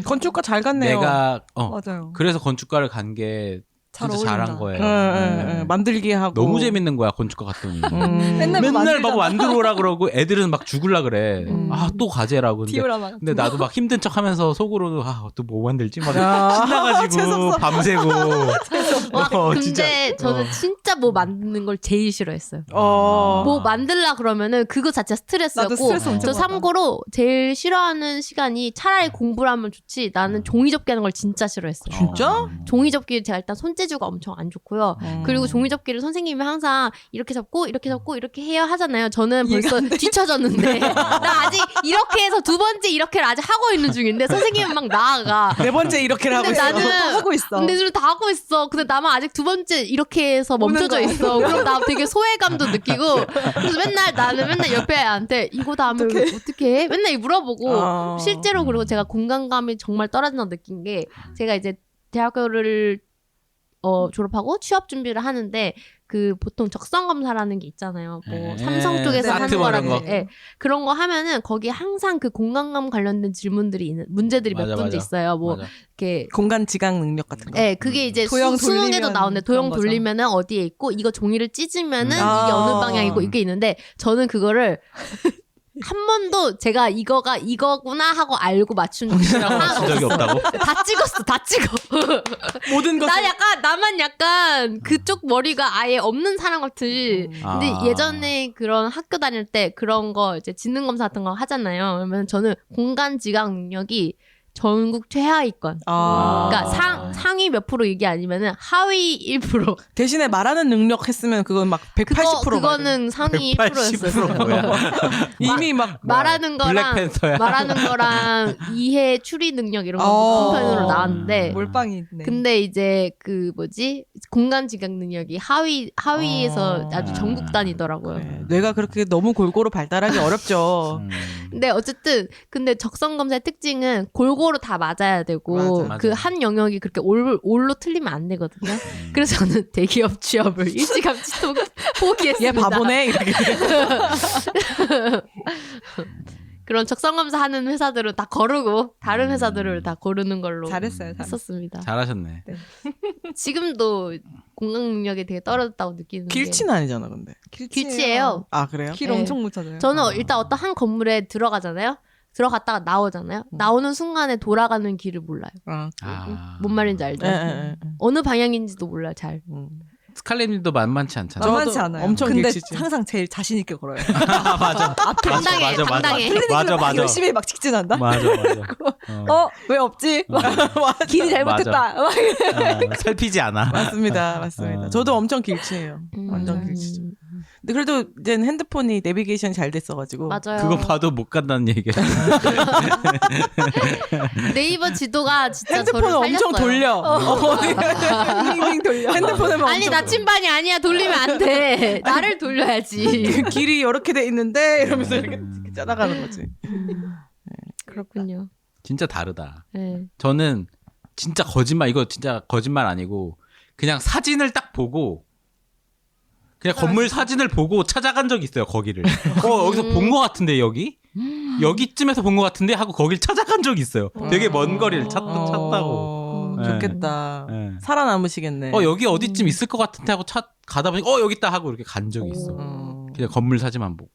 Speaker 4: 건축과 잘 갔네요.
Speaker 3: 내가
Speaker 1: 맞아요.
Speaker 3: 그래서 건축과를 간 게
Speaker 1: 잘
Speaker 3: 진짜 잘한
Speaker 1: 어울린다.
Speaker 3: 거예요.
Speaker 4: 네. 만들기 하고
Speaker 3: 너무 재밌는 거야 건축과 갔더니.
Speaker 1: 맨날 뭐
Speaker 3: 맨날 막
Speaker 1: 만들잖아.
Speaker 3: 만들어 오라 그러고 애들은 막 죽을라 그래. 아 또 과제라고. 근데,
Speaker 1: 디오라마.
Speaker 3: 근데 나도 막 힘든 척 하면서 속으로도 또 뭐 만들지 막
Speaker 4: 아,
Speaker 3: 신나가지고 밤새고.
Speaker 2: 와, 근데
Speaker 3: 진짜.
Speaker 2: 저는 진짜 뭐 만드는 걸 제일 싫어했어요.
Speaker 4: 어.
Speaker 2: 뭐 만들라 그러면은 그거 자체가 스트레스였고
Speaker 1: 나도 스트레스 엄청
Speaker 2: 저
Speaker 1: 받아.
Speaker 2: 참고로 제일 싫어하는 시간이 차라리 공부를 하면 좋지 나는 종이 접기 하는 걸 진짜 싫어했어요.
Speaker 4: 진짜?
Speaker 2: 종이 접기 제가 일단 손재주가 엄청 안 좋고요. 그리고 종이 접기를 선생님이 항상 이렇게 잡고 이렇게 잡고 이렇게 해야 하잖아요. 저는 벌써 뒤쳐졌는데 나 아직 이렇게 해서 두 번째 이렇게를 아직 하고 있는 중인데 선생님은 막 나아가.
Speaker 4: 네 번째 이렇게를 하고
Speaker 2: 근데
Speaker 4: 있어.
Speaker 2: 나는
Speaker 1: 하고 있어.
Speaker 2: 근데 지금 다 하고 있어. 근데 나만 아직 두 번째 이렇게 해서 멈춰져 있어. 그럼 나 되게 소외감도 느끼고. 그래서 나는 맨날 옆에 애한테 이거 다음에 어떻게 해? 맨날 물어보고. 실제로 그리고 제가 공간감이 정말 떨어진다고 느낀 게 제가 이제 대학교를 졸업하고 취업 준비를 하는데 그 보통 적성 검사라는 게 있잖아요. 뭐 삼성 쪽에서
Speaker 1: 네,
Speaker 2: 하는
Speaker 3: 사트 뭐 이런
Speaker 2: 거라든지
Speaker 3: 거.
Speaker 2: 예. 그런 거 하면은 거기 항상 그 공간감 관련된 질문들이 있는 문제들이 몇
Speaker 3: 맞아,
Speaker 2: 문제
Speaker 3: 맞아.
Speaker 2: 있어요. 뭐
Speaker 3: 맞아.
Speaker 2: 이렇게
Speaker 4: 공간 지각 능력 같은 거.
Speaker 2: 네, 그게 이제
Speaker 1: 도형
Speaker 2: 수능에도
Speaker 1: 돌리면
Speaker 2: 나오는데 도형
Speaker 1: 그런 거죠.
Speaker 2: 돌리면은 어디에 있고 이거 종이를 찢으면은
Speaker 4: 아.
Speaker 2: 이게 어느 방향이고 이게 있는데 저는 그거를 한 번도 제가 이거가 이거구나 하고 알고 맞춘 적이 하나도
Speaker 3: 친 적이
Speaker 2: 없었어요.
Speaker 3: 없다고?
Speaker 2: 다 찍었어, 다 찍어.
Speaker 4: 모든 것.
Speaker 2: 나만 약간 그쪽 머리가 아예 없는 사람 같이. 근데
Speaker 3: 아.
Speaker 2: 예전에 그런 학교 다닐 때 그런 거 이제 지능 검사 같은 거 하잖아요. 그러면 저는 공간 지각 능력이 전국 최하위권. 그러니까 상위 몇 프로 이게 아니면은 하위 1%.
Speaker 4: 대신에 말하는 능력 했으면 그건 막 180%.
Speaker 2: 그거는 상위 1%였어요.
Speaker 3: 180% 뭐야?
Speaker 4: 이미 막
Speaker 2: 말하는 거랑
Speaker 3: 블랙팬서야.
Speaker 2: 말하는 거랑 이해 추리 능력 이런 거 높은 편으로 나왔는데
Speaker 1: 몰빵이 있네.
Speaker 2: 근데 이제 그 뭐지 공간 지각 능력이 하위에서 아주 전국 단위더라고요.
Speaker 4: 그래. 뇌가 그렇게 너무 골고루 발달하기 어렵죠.
Speaker 2: 근데 어쨌든 근데 적성 검사의 특징은 골고루 다 맞아야 되고
Speaker 3: 맞아.
Speaker 2: 그 한 영역이 그렇게 올로 틀리면 안 되거든요. 그래서 저는 대기업 취업을 일찌감치 포기했습니다.
Speaker 4: 얘 바보네 이렇게.
Speaker 2: 그런 적성 검사하는 회사들은 다 거르고 다른 회사들을 다 고르는 걸로
Speaker 1: 잘했어요.
Speaker 2: 했었습니다.
Speaker 3: 잘하셨네.
Speaker 2: 지금도 공간 능력이 되게 떨어졌다고 느끼는 게
Speaker 4: 길치는 아니잖아 근데.
Speaker 2: 길치예요.
Speaker 4: 아 그래요?
Speaker 1: 길
Speaker 2: 네.
Speaker 1: 엄청 못 찾아요.
Speaker 2: 저는 일단 어떤 한 건물에 들어가잖아요. 들어갔다가 나오잖아요. 나오는 순간에 돌아가는 길을 몰라요. 뭔 말인지 알죠? 어느 방향인지도 몰라요, 잘.
Speaker 3: 스칼렛님도 만만치 않잖아.
Speaker 1: 만만치
Speaker 4: 저도
Speaker 1: 않아요.
Speaker 4: 엄청
Speaker 1: 근데
Speaker 4: 길치지.
Speaker 1: 항상 제일 자신 있게 걸어요.
Speaker 3: 맞아.
Speaker 2: 당당해, 당당해.
Speaker 3: 맞아.
Speaker 1: 열심히 막 직진한다.
Speaker 3: 맞아.
Speaker 1: 왜 없지? 길이 잘못됐다. 막
Speaker 3: 살피지 않아.
Speaker 4: 맞습니다.
Speaker 3: 어.
Speaker 4: 저도 엄청 길치예요. 완전 길치죠. 근데 그래도 이제는 핸드폰이 내비게이션이 잘 됐어가지고.
Speaker 2: 맞아요.
Speaker 3: 그거 봐도 못 간다는 얘기야.
Speaker 2: 네이버 지도가 진짜
Speaker 4: 핸드폰을
Speaker 2: 저를
Speaker 4: 엄청
Speaker 2: 살렸어요.
Speaker 4: 돌려.
Speaker 1: 빙빙 돌려.
Speaker 4: 핸드폰을
Speaker 2: 아니 나침반이 아니야 돌리면 안 돼. 나를 돌려야지.
Speaker 4: 그 길이 이렇게 돼 있는데 이러면서 이렇게 짜나가는 거지.
Speaker 2: 그렇군요.
Speaker 3: 진짜 다르다.
Speaker 2: 네.
Speaker 3: 저는 진짜 이거 진짜 거짓말 아니고 그냥 사진을 딱 보고 그냥 건물 사진을 보고 찾아간 적이 있어요, 거기를. 여기서 본 것 같은데, 여기쯤에서 본 것 같은데 하고 거길 찾아간 적이 있어요. 되게 먼 거리를 찾다고. 네.
Speaker 4: 좋겠다.
Speaker 3: 네.
Speaker 4: 살아남으시겠네.
Speaker 3: 여기 어디쯤 있을 것 같은데 하고 가다 보니, 여기 있다 하고 이렇게 간 적이 있어. 그냥 건물 사진만 보고.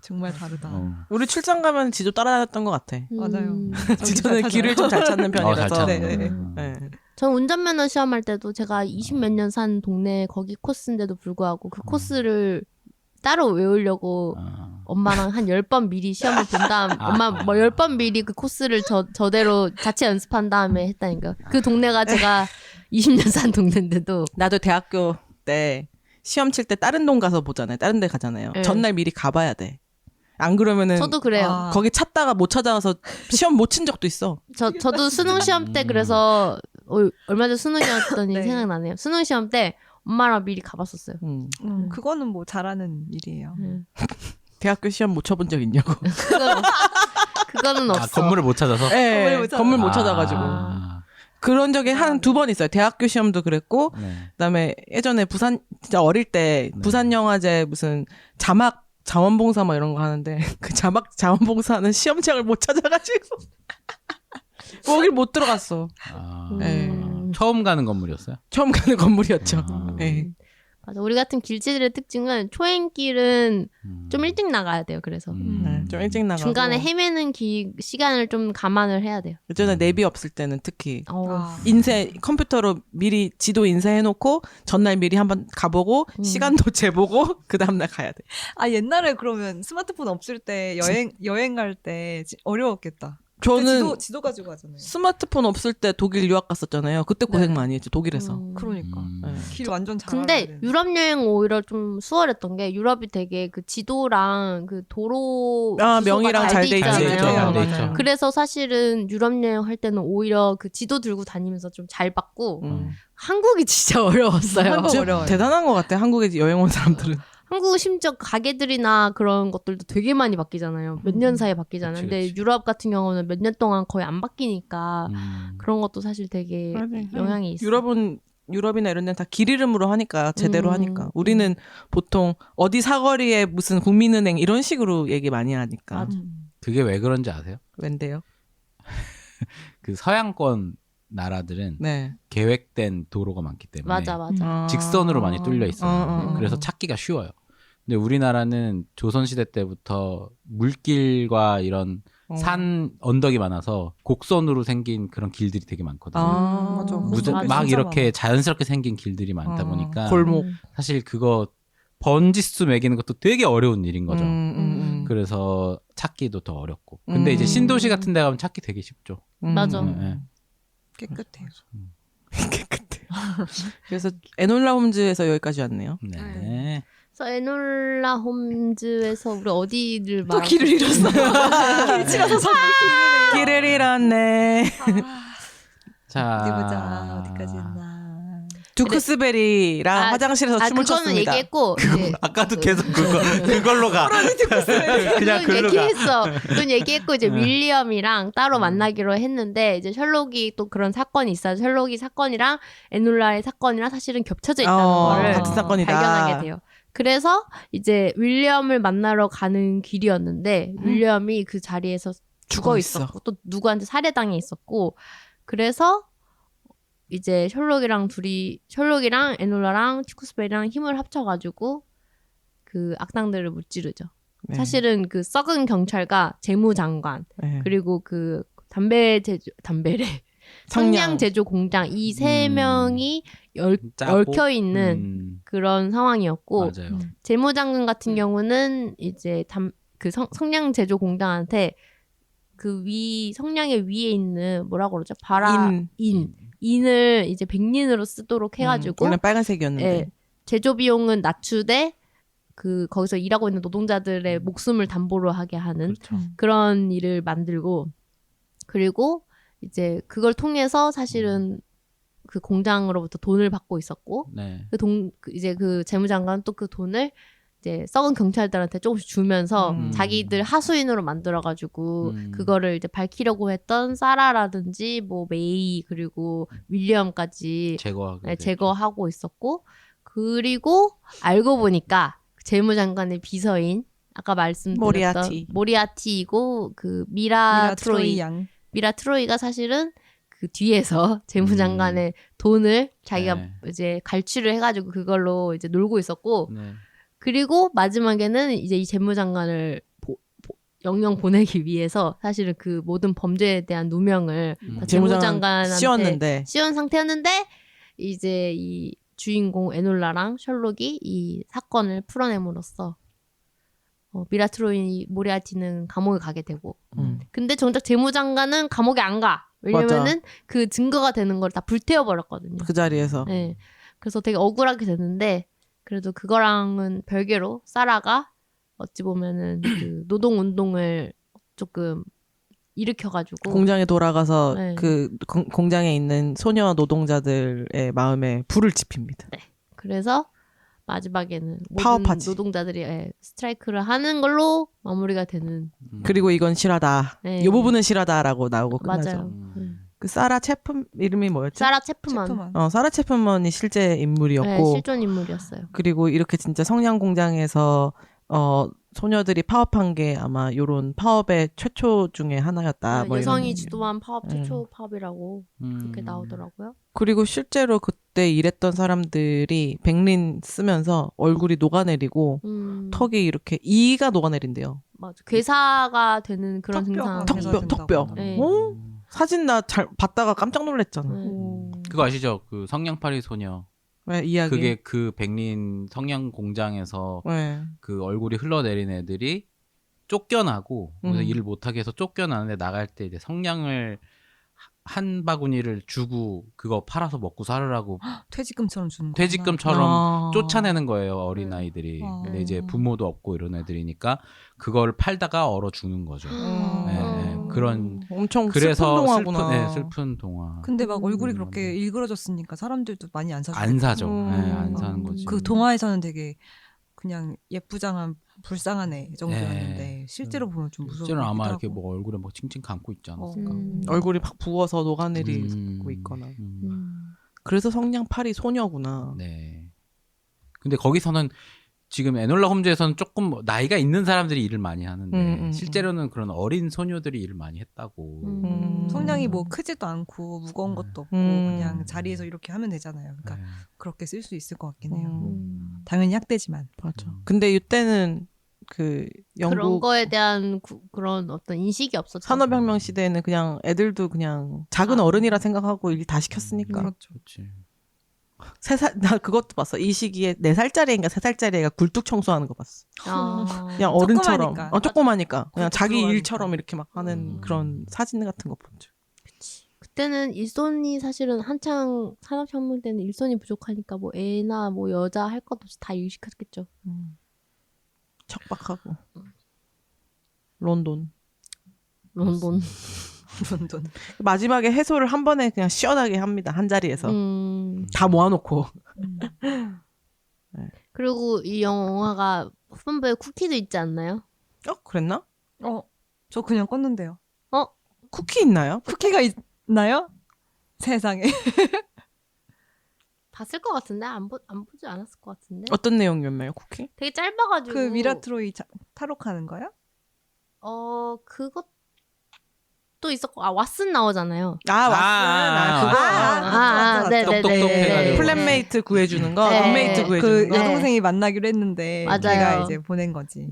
Speaker 1: 정말 다르다.
Speaker 4: 우리 출장 가면 지도 따라다녔던 것 같아.
Speaker 1: 맞아요.
Speaker 4: 지도는 길을 좀 잘 찾는
Speaker 3: 잘
Speaker 4: 편이라서.
Speaker 3: 찾는
Speaker 1: 네.
Speaker 4: 네.
Speaker 2: 전 운전면허 시험할 때도 제가 20몇 년 산 동네 거기 코스인데도 불구하고 그 코스를 따로 외우려고 엄마랑 한 10번 미리 시험을 본 다음 엄마 뭐 10번 미리 그 코스를 저대로 자체 연습한 다음에 했다니까. 그 동네가 제가 20년 산 동네인데도
Speaker 4: 나도 대학교 때 시험 칠 때 다른 동 가서 보잖아요. 다른 데 가잖아요.
Speaker 2: 네.
Speaker 4: 전날 미리 가봐야 돼. 안 그러면은
Speaker 2: 저도 그래요.
Speaker 1: 아.
Speaker 4: 거기 찾다가 못 찾아와서 시험 못 친 적도 있어.
Speaker 2: 저도 수능 시험 때 그래서 얼마 전에 수능이었더니
Speaker 1: 네.
Speaker 2: 생각나네요. 수능 시험 때 엄마랑 미리 가봤었어요.
Speaker 1: 그거는 뭐 잘하는 일이에요.
Speaker 4: 대학교 시험 못 쳐본 적 있냐고.
Speaker 2: 그거는 없어.
Speaker 3: 건물을 못 찾아서.
Speaker 4: 네, 건물 못 찾아가지고.
Speaker 3: 아.
Speaker 4: 그런 적이 한 2번 있어요. 대학교 시험도 그랬고,
Speaker 3: 네.
Speaker 4: 그다음에 예전에 부산 진짜 어릴 때 부산 영화제 무슨 자막 자원봉사 뭐 이런 거 하는데 그 자막 자원봉사는 시험장을 못 찾아가지고 거길 못 들어갔어.
Speaker 3: 아.
Speaker 4: 네.
Speaker 3: 처음 가는 건물이었어요?
Speaker 4: 처음 가는 건물이었죠.
Speaker 3: 아.
Speaker 4: 네.
Speaker 2: 맞아. 우리 같은 길치들의 특징은 초행길은 좀 일찍 나가야 돼요. 그래서
Speaker 4: 네, 좀 일찍 나가고
Speaker 2: 중간에 헤매는 시간을 좀 감안을 해야 돼요.
Speaker 4: 예전에 내비 없을 때는 특히
Speaker 1: 아.
Speaker 4: 인쇄 컴퓨터로 미리 지도 인쇄해놓고 전날 미리 한번 가보고 시간도 재보고 그 다음날 가야 돼.
Speaker 1: 아 옛날에 그러면 스마트폰 없을 때 여행 갈 때 어려웠겠다.
Speaker 4: 저는
Speaker 1: 지도 가지고 가잖아요.
Speaker 4: 스마트폰 없을 때 독일 유학 갔었잖아요. 그때 고생
Speaker 1: 네.
Speaker 4: 많이 했죠. 독일에서.
Speaker 1: 그러니까
Speaker 4: 네.
Speaker 1: 길 완전 잘 알아야
Speaker 2: 근데
Speaker 1: 되는데.
Speaker 2: 유럽 여행 오히려 좀 수월했던 게 유럽이 되게 그 지도랑 그 도로
Speaker 4: 아,
Speaker 2: 주소가
Speaker 4: 명이랑 잘 돼
Speaker 3: 잘 돼 있죠.
Speaker 2: 있잖아요.
Speaker 3: 잘 돼 있죠.
Speaker 2: 그래서 사실은 유럽 여행할 때는 오히려 그 지도 들고 다니면서 좀 잘 봤고 한국이 진짜 어려웠어요.
Speaker 1: 한국
Speaker 4: 진짜
Speaker 1: 어려워요.
Speaker 4: 대단한 것 같아. 한국에 여행 온 사람들은.
Speaker 2: 한국 심지어 가게들이나 그런 것들도 되게 많이 바뀌잖아요. 몇 년 사이에 바뀌잖아요.
Speaker 3: 그치,
Speaker 2: 근데
Speaker 3: 그치.
Speaker 2: 유럽 같은 경우는 몇 년 동안 거의 안 바뀌니까
Speaker 3: 음.
Speaker 2: 그런 것도 사실 되게 영향이 있어요.
Speaker 4: 유럽이나 이런 데는 다 길 이름으로 하니까 제대로 하니까. 우리는 보통 어디 사거리에 무슨 국민은행 이런 식으로 얘기 많이 하니까.
Speaker 2: 맞아.
Speaker 3: 그게 왜 그런지 아세요?
Speaker 4: 왠데요?
Speaker 3: 그 서양권 나라들은
Speaker 4: 네.
Speaker 3: 계획된 도로가 많기 때문에
Speaker 2: 맞아.
Speaker 3: 직선으로 많이 뚫려 있어요.
Speaker 4: 어.
Speaker 3: 그래서 찾기가 쉬워요. 근데 우리나라는 조선시대 때부터 물길과 이런 산 언덕이 많아서 곡선으로 생긴 그런 길들이 되게 많거든요.
Speaker 1: 맞아.
Speaker 3: 막
Speaker 1: 진짜
Speaker 3: 이렇게
Speaker 1: 많아.
Speaker 3: 자연스럽게 생긴 길들이 많다 보니까
Speaker 4: 골목.
Speaker 3: 사실 그거 번지수 매기는 것도 되게 어려운 일인 거죠. 그래서 찾기도 더 어렵고. 근데 이제 신도시 같은 데 가면 찾기 되게 쉽죠.
Speaker 2: 맞아.
Speaker 3: 네.
Speaker 1: 깨끗해요.
Speaker 4: 깨끗해. 그래서 에놀라 홈즈에서 여기까지 왔네요.
Speaker 3: 네.
Speaker 2: 그래서 에놀라 홈즈에서 우리 어디를
Speaker 4: 또
Speaker 2: 말하고
Speaker 4: 길을 잃었어.
Speaker 1: 길치라서
Speaker 4: 길을 잃었네.
Speaker 3: 자.
Speaker 1: 어디 보자. 어디까지 했나.
Speaker 4: 두크스베리랑 화장실에서 춤을
Speaker 2: 그거는
Speaker 4: 췄습니다.
Speaker 2: 얘기했고 이제
Speaker 3: 아까도 계속 그걸로 가. 그냥
Speaker 2: 그건
Speaker 3: 글로 가.
Speaker 2: 얘기했어. 그건 얘기했고 이제 윌리엄이랑 따로 만나기로 했는데 이제 셜록이 또 그런 사건이 있어요. 셜록이 사건이랑 에놀라의 사건이랑 사실은 겹쳐져 있다는 거를
Speaker 4: 같은 사건이다.
Speaker 2: 발견하게 돼요. 그래서 이제 윌리엄을 만나러 가는 길이었는데 윌리엄이 그 자리에서 죽어 있었고 또 누구한테 살해당해 있었고 그래서 이제 셜록이랑 에놀라랑 티쿠스베리랑 힘을 합쳐가지고 그 악당들을 무찌르죠.
Speaker 4: 네.
Speaker 2: 사실은 그 썩은 경찰과 재무장관
Speaker 4: 네.
Speaker 2: 그리고 그 성냥 제조 공장 이 세 명이
Speaker 3: 짜고?
Speaker 2: 얽혀 있는 그런 상황이었고
Speaker 3: 맞아요.
Speaker 2: 재무장관 같은 경우는 이제 그 성냥 제조 공장한테 그 성냥의 위에 있는 뭐라고 그러죠? 인을 이제 백린으로 쓰도록 해가지고
Speaker 4: 원래 빨간색이었는데
Speaker 2: 예, 제조 비용은 낮추되 그 거기서 일하고 있는 노동자들의 목숨을 담보로 하게 하는
Speaker 3: 그렇죠.
Speaker 2: 그런 일을 만들고 그리고 이제 그걸 통해서 사실은 그 공장으로부터 돈을 받고 있었고
Speaker 3: 네.
Speaker 2: 이제 그 재무장관 또 그 돈을 이제 썩은 경찰들한테 조금씩 주면서 자기들 하수인으로 만들어가지고 그거를 이제 밝히려고 했던 사라라든지 뭐 메이 그리고 윌리엄까지 제거하고 있었고 그리고 알고 보니까 재무장관의 비서인 아까 말씀드렸던 모리아티이고 그 미라 트로이가 사실은 그 뒤에서 재무장관의 돈을 자기가 이제 갈취를 해가지고 그걸로 이제 놀고 있었고 그리고 마지막에는 이제 이 재무장관을 영영 보내기 위해서 사실은 그 모든 범죄에 대한 누명을 재무장관한테 씌운 상태였는데 이제 이 주인공 에놀라랑 셜록이 이 사건을 풀어냄으로써 미라트로이 모리아티는 감옥에 가게 되고.
Speaker 4: 음.
Speaker 2: 근데 정작 재무장관은 감옥에 안 가. 왜냐면은 그 증거가 되는 걸 다 불태워 버렸거든요.
Speaker 4: 그 자리에서.
Speaker 2: 네. 그래서 되게 억울하게 됐는데 그래도 그거랑은 별개로 사라가 어찌 보면은 그 노동 운동을 조금 일으켜가지고
Speaker 4: 공장에 돌아가서
Speaker 2: 네.
Speaker 4: 그 공장에 있는 소녀 노동자들의 마음에 불을 지핍니다.
Speaker 2: 그래서 마지막에는 모든
Speaker 4: 파업하지.
Speaker 2: 노동자들이 스트라이크를 하는 걸로 마무리가 되는.
Speaker 4: 그리고 이건 실화다.
Speaker 2: 네.
Speaker 4: 이 부분은 실화다라고 나오고 끝나죠.
Speaker 2: 맞아요.
Speaker 4: 그 사라 체프 이름이 뭐였지?
Speaker 2: 사라 체프만.
Speaker 1: 체프만.
Speaker 4: 사라 체프먼이 실제 인물이었고
Speaker 2: 네, 실존 인물이었어요.
Speaker 4: 그리고 이렇게 진짜 성냥 공장에서 소녀들이 파업한 게 아마 요런 파업의 최초 중에 하나였다. 뭐
Speaker 2: 여성이
Speaker 4: 이런.
Speaker 2: 주도한 파업 최초 파업이라고 그렇게 나오더라고요.
Speaker 4: 그리고 실제로 그때 일했던 사람들이 백린 쓰면서 얼굴이 녹아내리고 턱이 이렇게 이가 녹아내린대요.
Speaker 2: 맞아. 괴사가 되는 그런
Speaker 1: 턱뼈가
Speaker 2: 증상.
Speaker 1: 괴사-
Speaker 4: 턱뼈.
Speaker 2: 네.
Speaker 4: 사진 나 잘 봤다가 깜짝 놀랐잖아.
Speaker 3: 그거 아시죠? 그 성냥팔이 소녀.
Speaker 4: 왜 이야기?
Speaker 3: 그게 그 백린 성냥 공장에서
Speaker 4: 네.
Speaker 3: 그 얼굴이 흘러내린 애들이 쫓겨나고 그래서 일을 못하게 해서 쫓겨나는데 나갈 때 이제 성냥을 한 바구니를 주고 그거 팔아서 먹고 살으라고
Speaker 1: 퇴직금처럼 주는 거.
Speaker 3: 퇴직금처럼 쫓아내는 거예요, 어린 아이들이.
Speaker 1: 아.
Speaker 3: 근데 이제 부모도 없고 이런 애들이니까 그걸 팔다가 얼어 죽는 거죠. 네, 그런
Speaker 4: 엄청
Speaker 3: 그래서
Speaker 4: 슬픈 동화구나.
Speaker 3: 슬픈 동화.
Speaker 1: 근데 막 얼굴이 그렇게 일그러졌으니까 사람들도 많이 안 사죠.
Speaker 3: 안 사죠. 네, 안 사는 거지.
Speaker 1: 그 동화에서는 되게 그냥 예쁘장한 불쌍한 애 정도였는데 실제로 보면 좀 무서워.
Speaker 3: 실제로 아마 이렇게 뭐 얼굴에 뭐 칭칭 감고 있지 않았을까.
Speaker 4: 얼굴이 막 부어서 녹아내리고 있거나. 그래서 성냥팔이 소녀구나.
Speaker 3: 네. 근데 거기서는 지금 에놀라 홈즈에서는 조금 나이가 있는 사람들이 일을 많이 하는데 실제로는 그런 어린 소녀들이 일을 많이 했다고.
Speaker 1: 성량이 뭐 크지도 않고 무거운 것도 없고 그냥 자리에서 이렇게 하면 되잖아요. 그러니까
Speaker 3: 네.
Speaker 1: 그렇게 쓸 수 있을 것 같긴 해요. 당연히 학대지만.
Speaker 4: 맞아. 근데 이때는 그
Speaker 2: 그런
Speaker 4: 영국
Speaker 2: 거에 대한 그런 어떤 인식이 없었죠.
Speaker 4: 산업혁명 시대에는 그냥 애들도 그냥 작은 어른이라 생각하고 일 다 시켰으니까.
Speaker 1: 그렇죠.
Speaker 3: 그렇지.
Speaker 4: 나 그것도 봤어. 이 시기에 4살짜리인가 3살짜리 애가 굴뚝 청소하는 거 봤어. 그냥 어른처럼.
Speaker 1: 조그마니까.
Speaker 4: 조그마니까. 그냥
Speaker 1: 굴뚝
Speaker 4: 자기
Speaker 1: 들어가니까.
Speaker 4: 일처럼 이렇게 막 하는 그런 사진 같은 거 봤죠.
Speaker 2: 그때는 일손이 사실은 한창 산업혁명 때는 일손이 부족하니까 뭐 애나 뭐 여자 할 것 없이 다 일시켰겠죠.
Speaker 4: 척박하고. 론돈.
Speaker 2: 런던.
Speaker 1: 런던.
Speaker 4: 마지막에 해소를 한 번에 그냥 시원하게 합니다. 한 자리에서. 다 모아놓고.
Speaker 2: 그리고 이 영화가 후반부에 쿠키도 있지 않나요?
Speaker 4: 그랬나?
Speaker 1: 저 그냥 껐는데요.
Speaker 4: 쿠키 있나요?
Speaker 1: 쿠키가 있나요? 세상에.
Speaker 2: 봤을 것 같은데 안 보지 않았을 것 같은데.
Speaker 4: 어떤 내용이었나요, 쿠키?
Speaker 2: 되게 짧아가지고.
Speaker 1: 그 미라트로이 탈옥하는 거요?
Speaker 2: 그것도 있었고 왓슨 나오잖아요.
Speaker 4: 그거.
Speaker 2: 네,
Speaker 3: 똑똑똑해가지고.
Speaker 4: 플랫메이트 구해주는 거,
Speaker 2: 네.
Speaker 4: 룸메이트
Speaker 1: 그
Speaker 4: 구해주는 거.
Speaker 1: 여동생이 만나기로 했는데
Speaker 2: 맞아요.
Speaker 1: 걔가 이제 보낸 거지.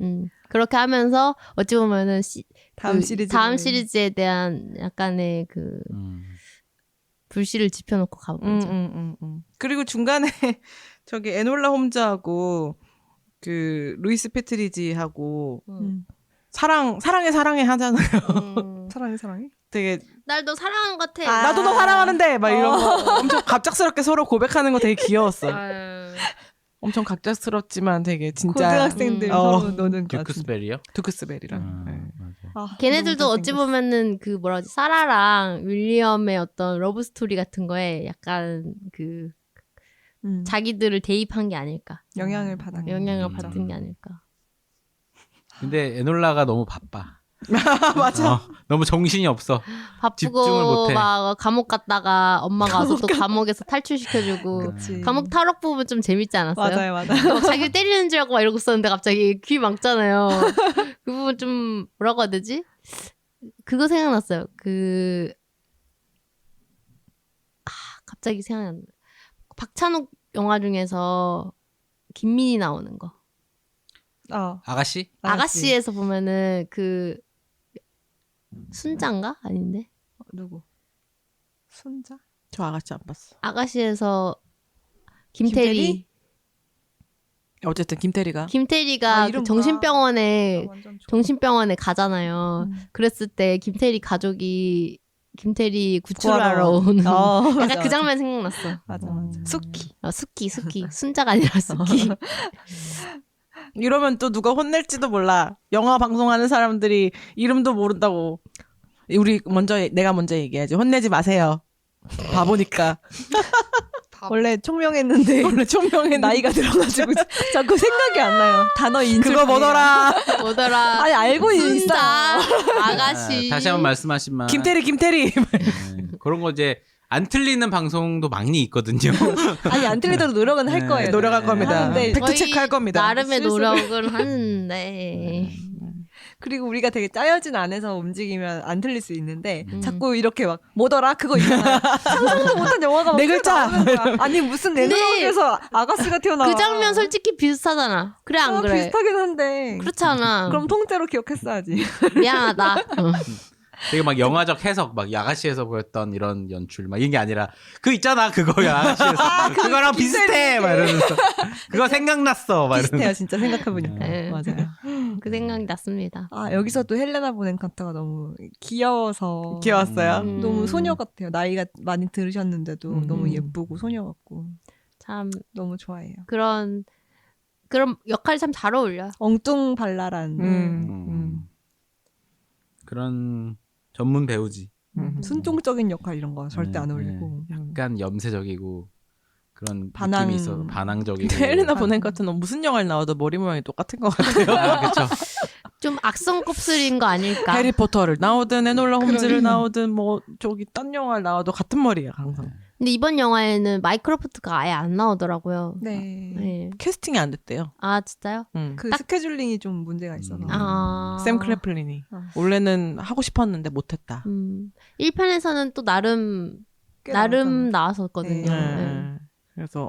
Speaker 2: 그렇게 하면서 어찌 보면은
Speaker 1: 다음
Speaker 2: 시리즈에 대한 약간의 그 불씨를 지펴놓고 가보죠.
Speaker 4: 그리고 중간에 저기 에놀라 홈즈하고 그 루이스 페트리지하고 사랑해 하잖아요.
Speaker 1: 사랑해.
Speaker 2: 날
Speaker 4: 되게
Speaker 2: 너 사랑하는 것 같아.
Speaker 4: 나도 너 사랑하는데 막 이런 거 엄청 갑작스럽게 서로 고백하는 거 되게 귀여웠어. 엄청 갑작스럽지만 되게 진짜
Speaker 1: 고등학생들 서로 노는 거 같은데.
Speaker 3: 듀크스베리요?
Speaker 4: 두크스벨이랑.
Speaker 2: 걔네들도 어찌 보면은 그 뭐라 하지 사라랑 윌리엄의 어떤 러브 스토리 같은 거에 약간 그 자기들을 대입한 게 아닐까.
Speaker 1: 영향을 받은
Speaker 2: 받은 게 아닐까.
Speaker 3: 근데 에놀라가 너무 바빠.
Speaker 4: 맞아.
Speaker 3: 너무 정신이 없어. 집중을
Speaker 2: 바쁘고
Speaker 3: 못해.
Speaker 2: 막 감옥 갔다가 엄마가 와서 또 감옥에서 탈출시켜주고
Speaker 1: 그치.
Speaker 2: 감옥 탈옥 부분 좀 재밌지 않았어요?
Speaker 1: 맞아요.
Speaker 2: 막 자기 때리는 줄 알고 막 이러고 있었는데 갑자기 귀 막잖아요. 그 부분 좀 뭐라고 해야 되지? 그거 생각났어요. 갑자기 생각이 안 나. 박찬욱 영화 중에서 김민희 나오는 거.
Speaker 3: 아가씨?
Speaker 2: 아가씨에서 보면은 그 순자인가? 아닌데?
Speaker 1: 누구? 순자?
Speaker 4: 저 아가씨 안 봤어.
Speaker 2: 아가씨에서 김태리.
Speaker 4: 어쨌든 김태리가
Speaker 2: 김태리가
Speaker 1: 이름
Speaker 2: 그 정신병원에
Speaker 1: 완전 좋아.
Speaker 2: 정신병원에 가잖아요. 그랬을 때 김태리 가족이 김태리 구출하러 오는 약간
Speaker 1: 맞아,
Speaker 2: 그 장면 생각났어.
Speaker 1: 맞아. 수키.
Speaker 2: 수키 순자가 아니라 수키.
Speaker 4: 이러면 또 누가 혼낼지도 몰라. 영화 방송하는 사람들이 이름도 모른다고. 우리 내가 먼저 얘기해야지. 혼내지 마세요. 바보니까.
Speaker 1: 원래 총명했는데
Speaker 4: 원래 총명의
Speaker 1: 나이가 들어가지고 자꾸 생각이 안 나요. 단어 인출.
Speaker 4: 그거 뭐더라.
Speaker 2: 뭐더라.
Speaker 1: 아니 알고
Speaker 2: 순자
Speaker 1: 있어.
Speaker 2: 아가씨.
Speaker 3: 다시 한번 말씀하신 말.
Speaker 4: 김태리.
Speaker 3: 그런 거 이제 안 틀리는 방송도 많이 있거든요.
Speaker 1: 아니 안 틀리도록 노력은 할
Speaker 3: 네.
Speaker 1: 거예요.
Speaker 4: 노력할 겁니다.
Speaker 1: 하는데
Speaker 4: 팩트 체크할 겁니다.
Speaker 2: 나름의
Speaker 1: 쓸쓸해.
Speaker 2: 노력을 하는데.
Speaker 1: 그리고 우리가 되게 짜여진 안에서 움직이면 안 틀릴 수 있는데 자꾸
Speaker 2: 음.
Speaker 1: 이렇게 막 뭐더라 그거 있잖아. 상상도 못한 영화가 막
Speaker 4: 네 글자.
Speaker 1: 나오는 거야. 아니 무슨 내노랑에서 아가씨가 튀어나와.
Speaker 2: 그 장면 솔직히 비슷하잖아. 그래 안 그래?
Speaker 1: 비슷하긴 한데.
Speaker 2: 그렇잖아.
Speaker 1: 그럼 통째로 기억했어야지.
Speaker 2: 미안하다.
Speaker 3: 되게 막 영화적 해석, 막 야가시에서 보였던 이런 연출, 막 이런 게 아니라 그 있잖아 그거 야가시에서 그거랑 비슷해, 막 이러면서 그거 생각났어, 막
Speaker 1: 비슷해요
Speaker 3: 이러면서.
Speaker 1: 진짜 생각해보니까.
Speaker 2: 네.
Speaker 1: 맞아요.
Speaker 2: 그 생각이 났습니다.
Speaker 1: 아 여기서 또 헬레나 보낸 카타가 너무 귀여워서.
Speaker 4: 귀여웠어요.
Speaker 1: 너무 소녀 같아요. 나이가 많이 들으셨는데도
Speaker 4: 음.
Speaker 1: 너무 예쁘고 소녀 같고
Speaker 2: 참
Speaker 1: 너무 좋아해요.
Speaker 2: 그런 역할이 참 잘 어울려.
Speaker 1: 엉뚱발랄한
Speaker 3: 그런 전문 배우지.
Speaker 1: 순종적인 역할 이런 거 절대 안 어울리고.
Speaker 3: 약간 염세적이고 그런
Speaker 1: 반항.
Speaker 3: 느낌이 있어. 반항적이고.
Speaker 4: 근데 헬레나 보낸 같은 무슨 영화를 나와도 머리 모양이 똑같은 것 같아요.
Speaker 3: 아, 그렇죠.
Speaker 2: 좀 악성 곱슬인 거 아닐까?
Speaker 4: 해리포터를 나오든 에놀라 홈즈를 나오든 뭐 저기 딴 영화를 나와도 같은 머리야 항상.
Speaker 2: 근데 이번 영화에는 마이크로프트가 아예 안 나오더라고요.
Speaker 1: 네.
Speaker 2: 네.
Speaker 4: 캐스팅이 안 됐대요.
Speaker 2: 아 진짜요?
Speaker 1: 그 스케줄링이 좀 문제가 있어서.
Speaker 2: 아.
Speaker 4: 샘 클래플린이 원래는 하고 싶었는데 못했다.
Speaker 2: 1편에서는 또 나름
Speaker 1: 꽤
Speaker 2: 나름 나왔었거든요.
Speaker 1: 네.
Speaker 2: 네.
Speaker 4: 그래서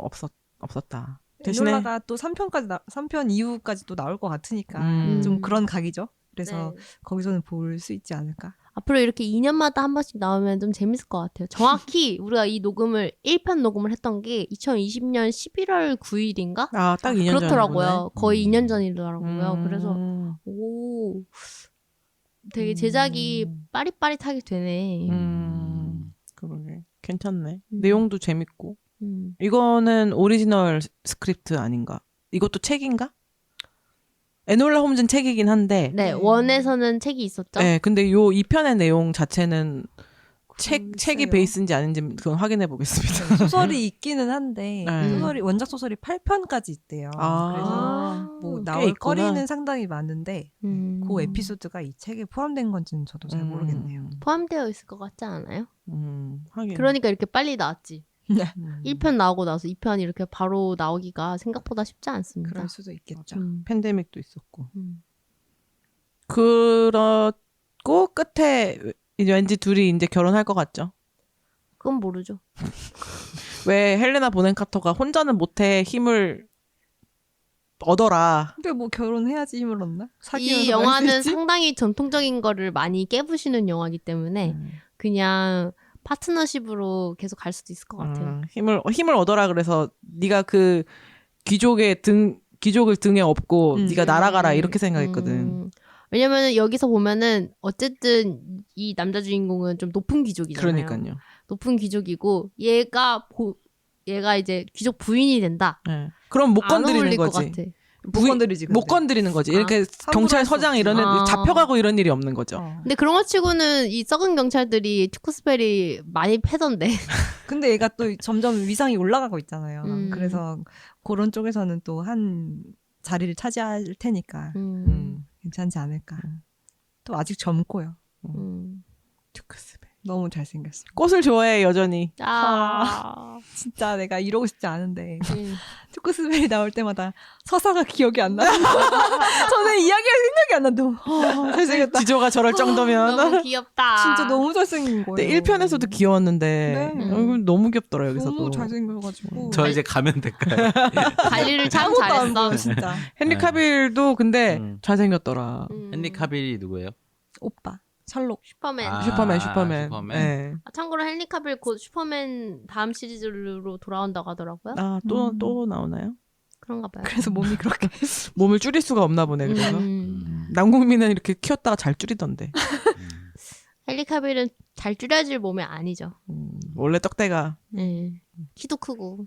Speaker 4: 없었다. 대신에
Speaker 1: 에놀라가 또 3편 이후까지 또 나올 것 같으니까
Speaker 4: 음.
Speaker 1: 좀 그런 각이죠. 그래서
Speaker 2: 네.
Speaker 1: 거기서는 볼 수 있지 않을까.
Speaker 2: 앞으로 이렇게 2년마다 한 번씩 나오면 좀 재밌을 것 같아요. 정확히 우리가 이 녹음을 1편 녹음을 했던 게 2020년 11월 9일인가?
Speaker 4: 딱 2년
Speaker 2: 그렇더라고요. 거의 2년 전이더라고요. 그래서
Speaker 4: 음.
Speaker 2: 오 되게 제작이 빠릿빠릿하게 되네.
Speaker 4: 그러게 괜찮네. 내용도 재밌고.
Speaker 2: 음.
Speaker 4: 이거는 오리지널 스크립트 아닌가? 이것도 책인가? 에놀라 홈즈는 책이긴 한데.
Speaker 2: 네, 원에서는 책이 있었죠.
Speaker 4: 네, 근데 요 2편의 내용 자체는 책이
Speaker 1: 글쎄요.
Speaker 4: 베이스인지 아닌지 그건 확인해 보겠습니다.
Speaker 1: 소설이 있기는 한데
Speaker 4: 네.
Speaker 1: 원작 소설이 8편까지 있대요.
Speaker 4: 아.
Speaker 1: 그래서 뭐
Speaker 4: 꽤
Speaker 1: 나올
Speaker 4: 있구나.
Speaker 1: 거리는 상당히 많은데 그 에피소드가 이 책에 포함된 건지는 저도 잘 모르겠네요.
Speaker 2: 포함되어 있을 것 같지 않아요?
Speaker 4: 하긴.
Speaker 2: 그러니까 이렇게 빨리 나왔지.
Speaker 1: 네.
Speaker 2: 1편 나오고 나서 2편 이렇게 바로 나오기가 생각보다 쉽지 않습니다.
Speaker 1: 그럴 수도 있겠죠.
Speaker 4: 팬데믹도 있었고.
Speaker 2: 음.
Speaker 4: 그렇고 끝에 이제 왠지 둘이 이제 결혼할 것 같죠.
Speaker 2: 그건 모르죠.
Speaker 4: 왜 헬레나 보넨 카터가 혼자는 못해 힘을 얻어라.
Speaker 1: 근데 뭐 결혼해야지 힘을 얻나? 사귀면서
Speaker 2: 이 영화는
Speaker 1: 말이지?
Speaker 2: 상당히 전통적인 거를 많이 깨부시는 영화이기 때문에 그냥 파트너십으로 계속 갈 수도 있을 것 같아요.
Speaker 4: 힘을 얻어라 그래서 네가 그 귀족을 등에 업고 네가 날아가라 이렇게 생각했거든.
Speaker 2: 왜냐면은 여기서 보면은 어쨌든 이 남자 주인공은 좀 높은 귀족이잖아요.
Speaker 4: 그러니까요.
Speaker 2: 높은 귀족이고 얘가 이제 귀족 부인이 된다.
Speaker 4: 네. 그럼 못
Speaker 2: 안
Speaker 4: 건드리는
Speaker 2: 어울릴 것
Speaker 4: 거지.
Speaker 2: 같아.
Speaker 1: 못 건드리지.
Speaker 4: 못 건드리는 거지. 이렇게
Speaker 1: 함부로
Speaker 4: 경찰서장
Speaker 1: 할 수
Speaker 4: 이런 애
Speaker 2: 없지.
Speaker 4: 잡혀가고 이런 일이 없는 거죠.
Speaker 2: 근데 그런 것 치고는 이 썩은 경찰들이 투쿠스벨이 많이 패던데.
Speaker 1: 근데 얘가 또 점점 위상이 올라가고 있잖아요.
Speaker 2: 음.
Speaker 1: 그래서 그런 쪽에서는 또 한 자리를 차지할 테니까 괜찮지 않을까. 또 아직 젊고요.
Speaker 4: 투크스벨.
Speaker 1: 너무 잘생겼어.
Speaker 4: 꽃을 좋아해 여전히.
Speaker 1: 진짜 내가 이러고 싶지 않은데 투쿠스벨이 나올 때마다 서사가 기억이 안 나. 저는 이야기가 생각이 안 난다. 잘생겼다.
Speaker 4: 지조가 저럴 정도면.
Speaker 2: 너무 귀엽다.
Speaker 1: 진짜 너무 잘생긴 거예요.
Speaker 4: 근데 1편에서도 귀여웠는데
Speaker 1: 네.
Speaker 4: 너무 귀엽더라 여기서도.
Speaker 1: 너무 잘생겨가지고.
Speaker 3: 저 이제 가면 될까요?
Speaker 2: 관리를 참
Speaker 1: 아무것도 안
Speaker 2: 잘했어.
Speaker 1: 보여 진짜.
Speaker 4: 헨리 카빌도 근데
Speaker 3: 음.
Speaker 4: 잘생겼더라.
Speaker 3: 헨리 카빌이 누구예요?
Speaker 1: 오빠 셜록.
Speaker 2: 슈퍼맨.
Speaker 4: 슈퍼맨. 네.
Speaker 2: 참고로 헨리 카빌 곧 슈퍼맨 다음 시리즈로 돌아온다고 하더라고요.
Speaker 4: 또 나오나요?
Speaker 2: 그런가 봐요.
Speaker 1: 그래서 몸이 그렇게
Speaker 4: 몸을 줄일 수가 없나 보네. 그래서 남궁민은 이렇게 키웠다가 잘 줄이던데.
Speaker 2: 헨리 카빌은 잘 줄여질 몸이 아니죠.
Speaker 4: 원래 떡대가.
Speaker 2: 네. 키도 크고.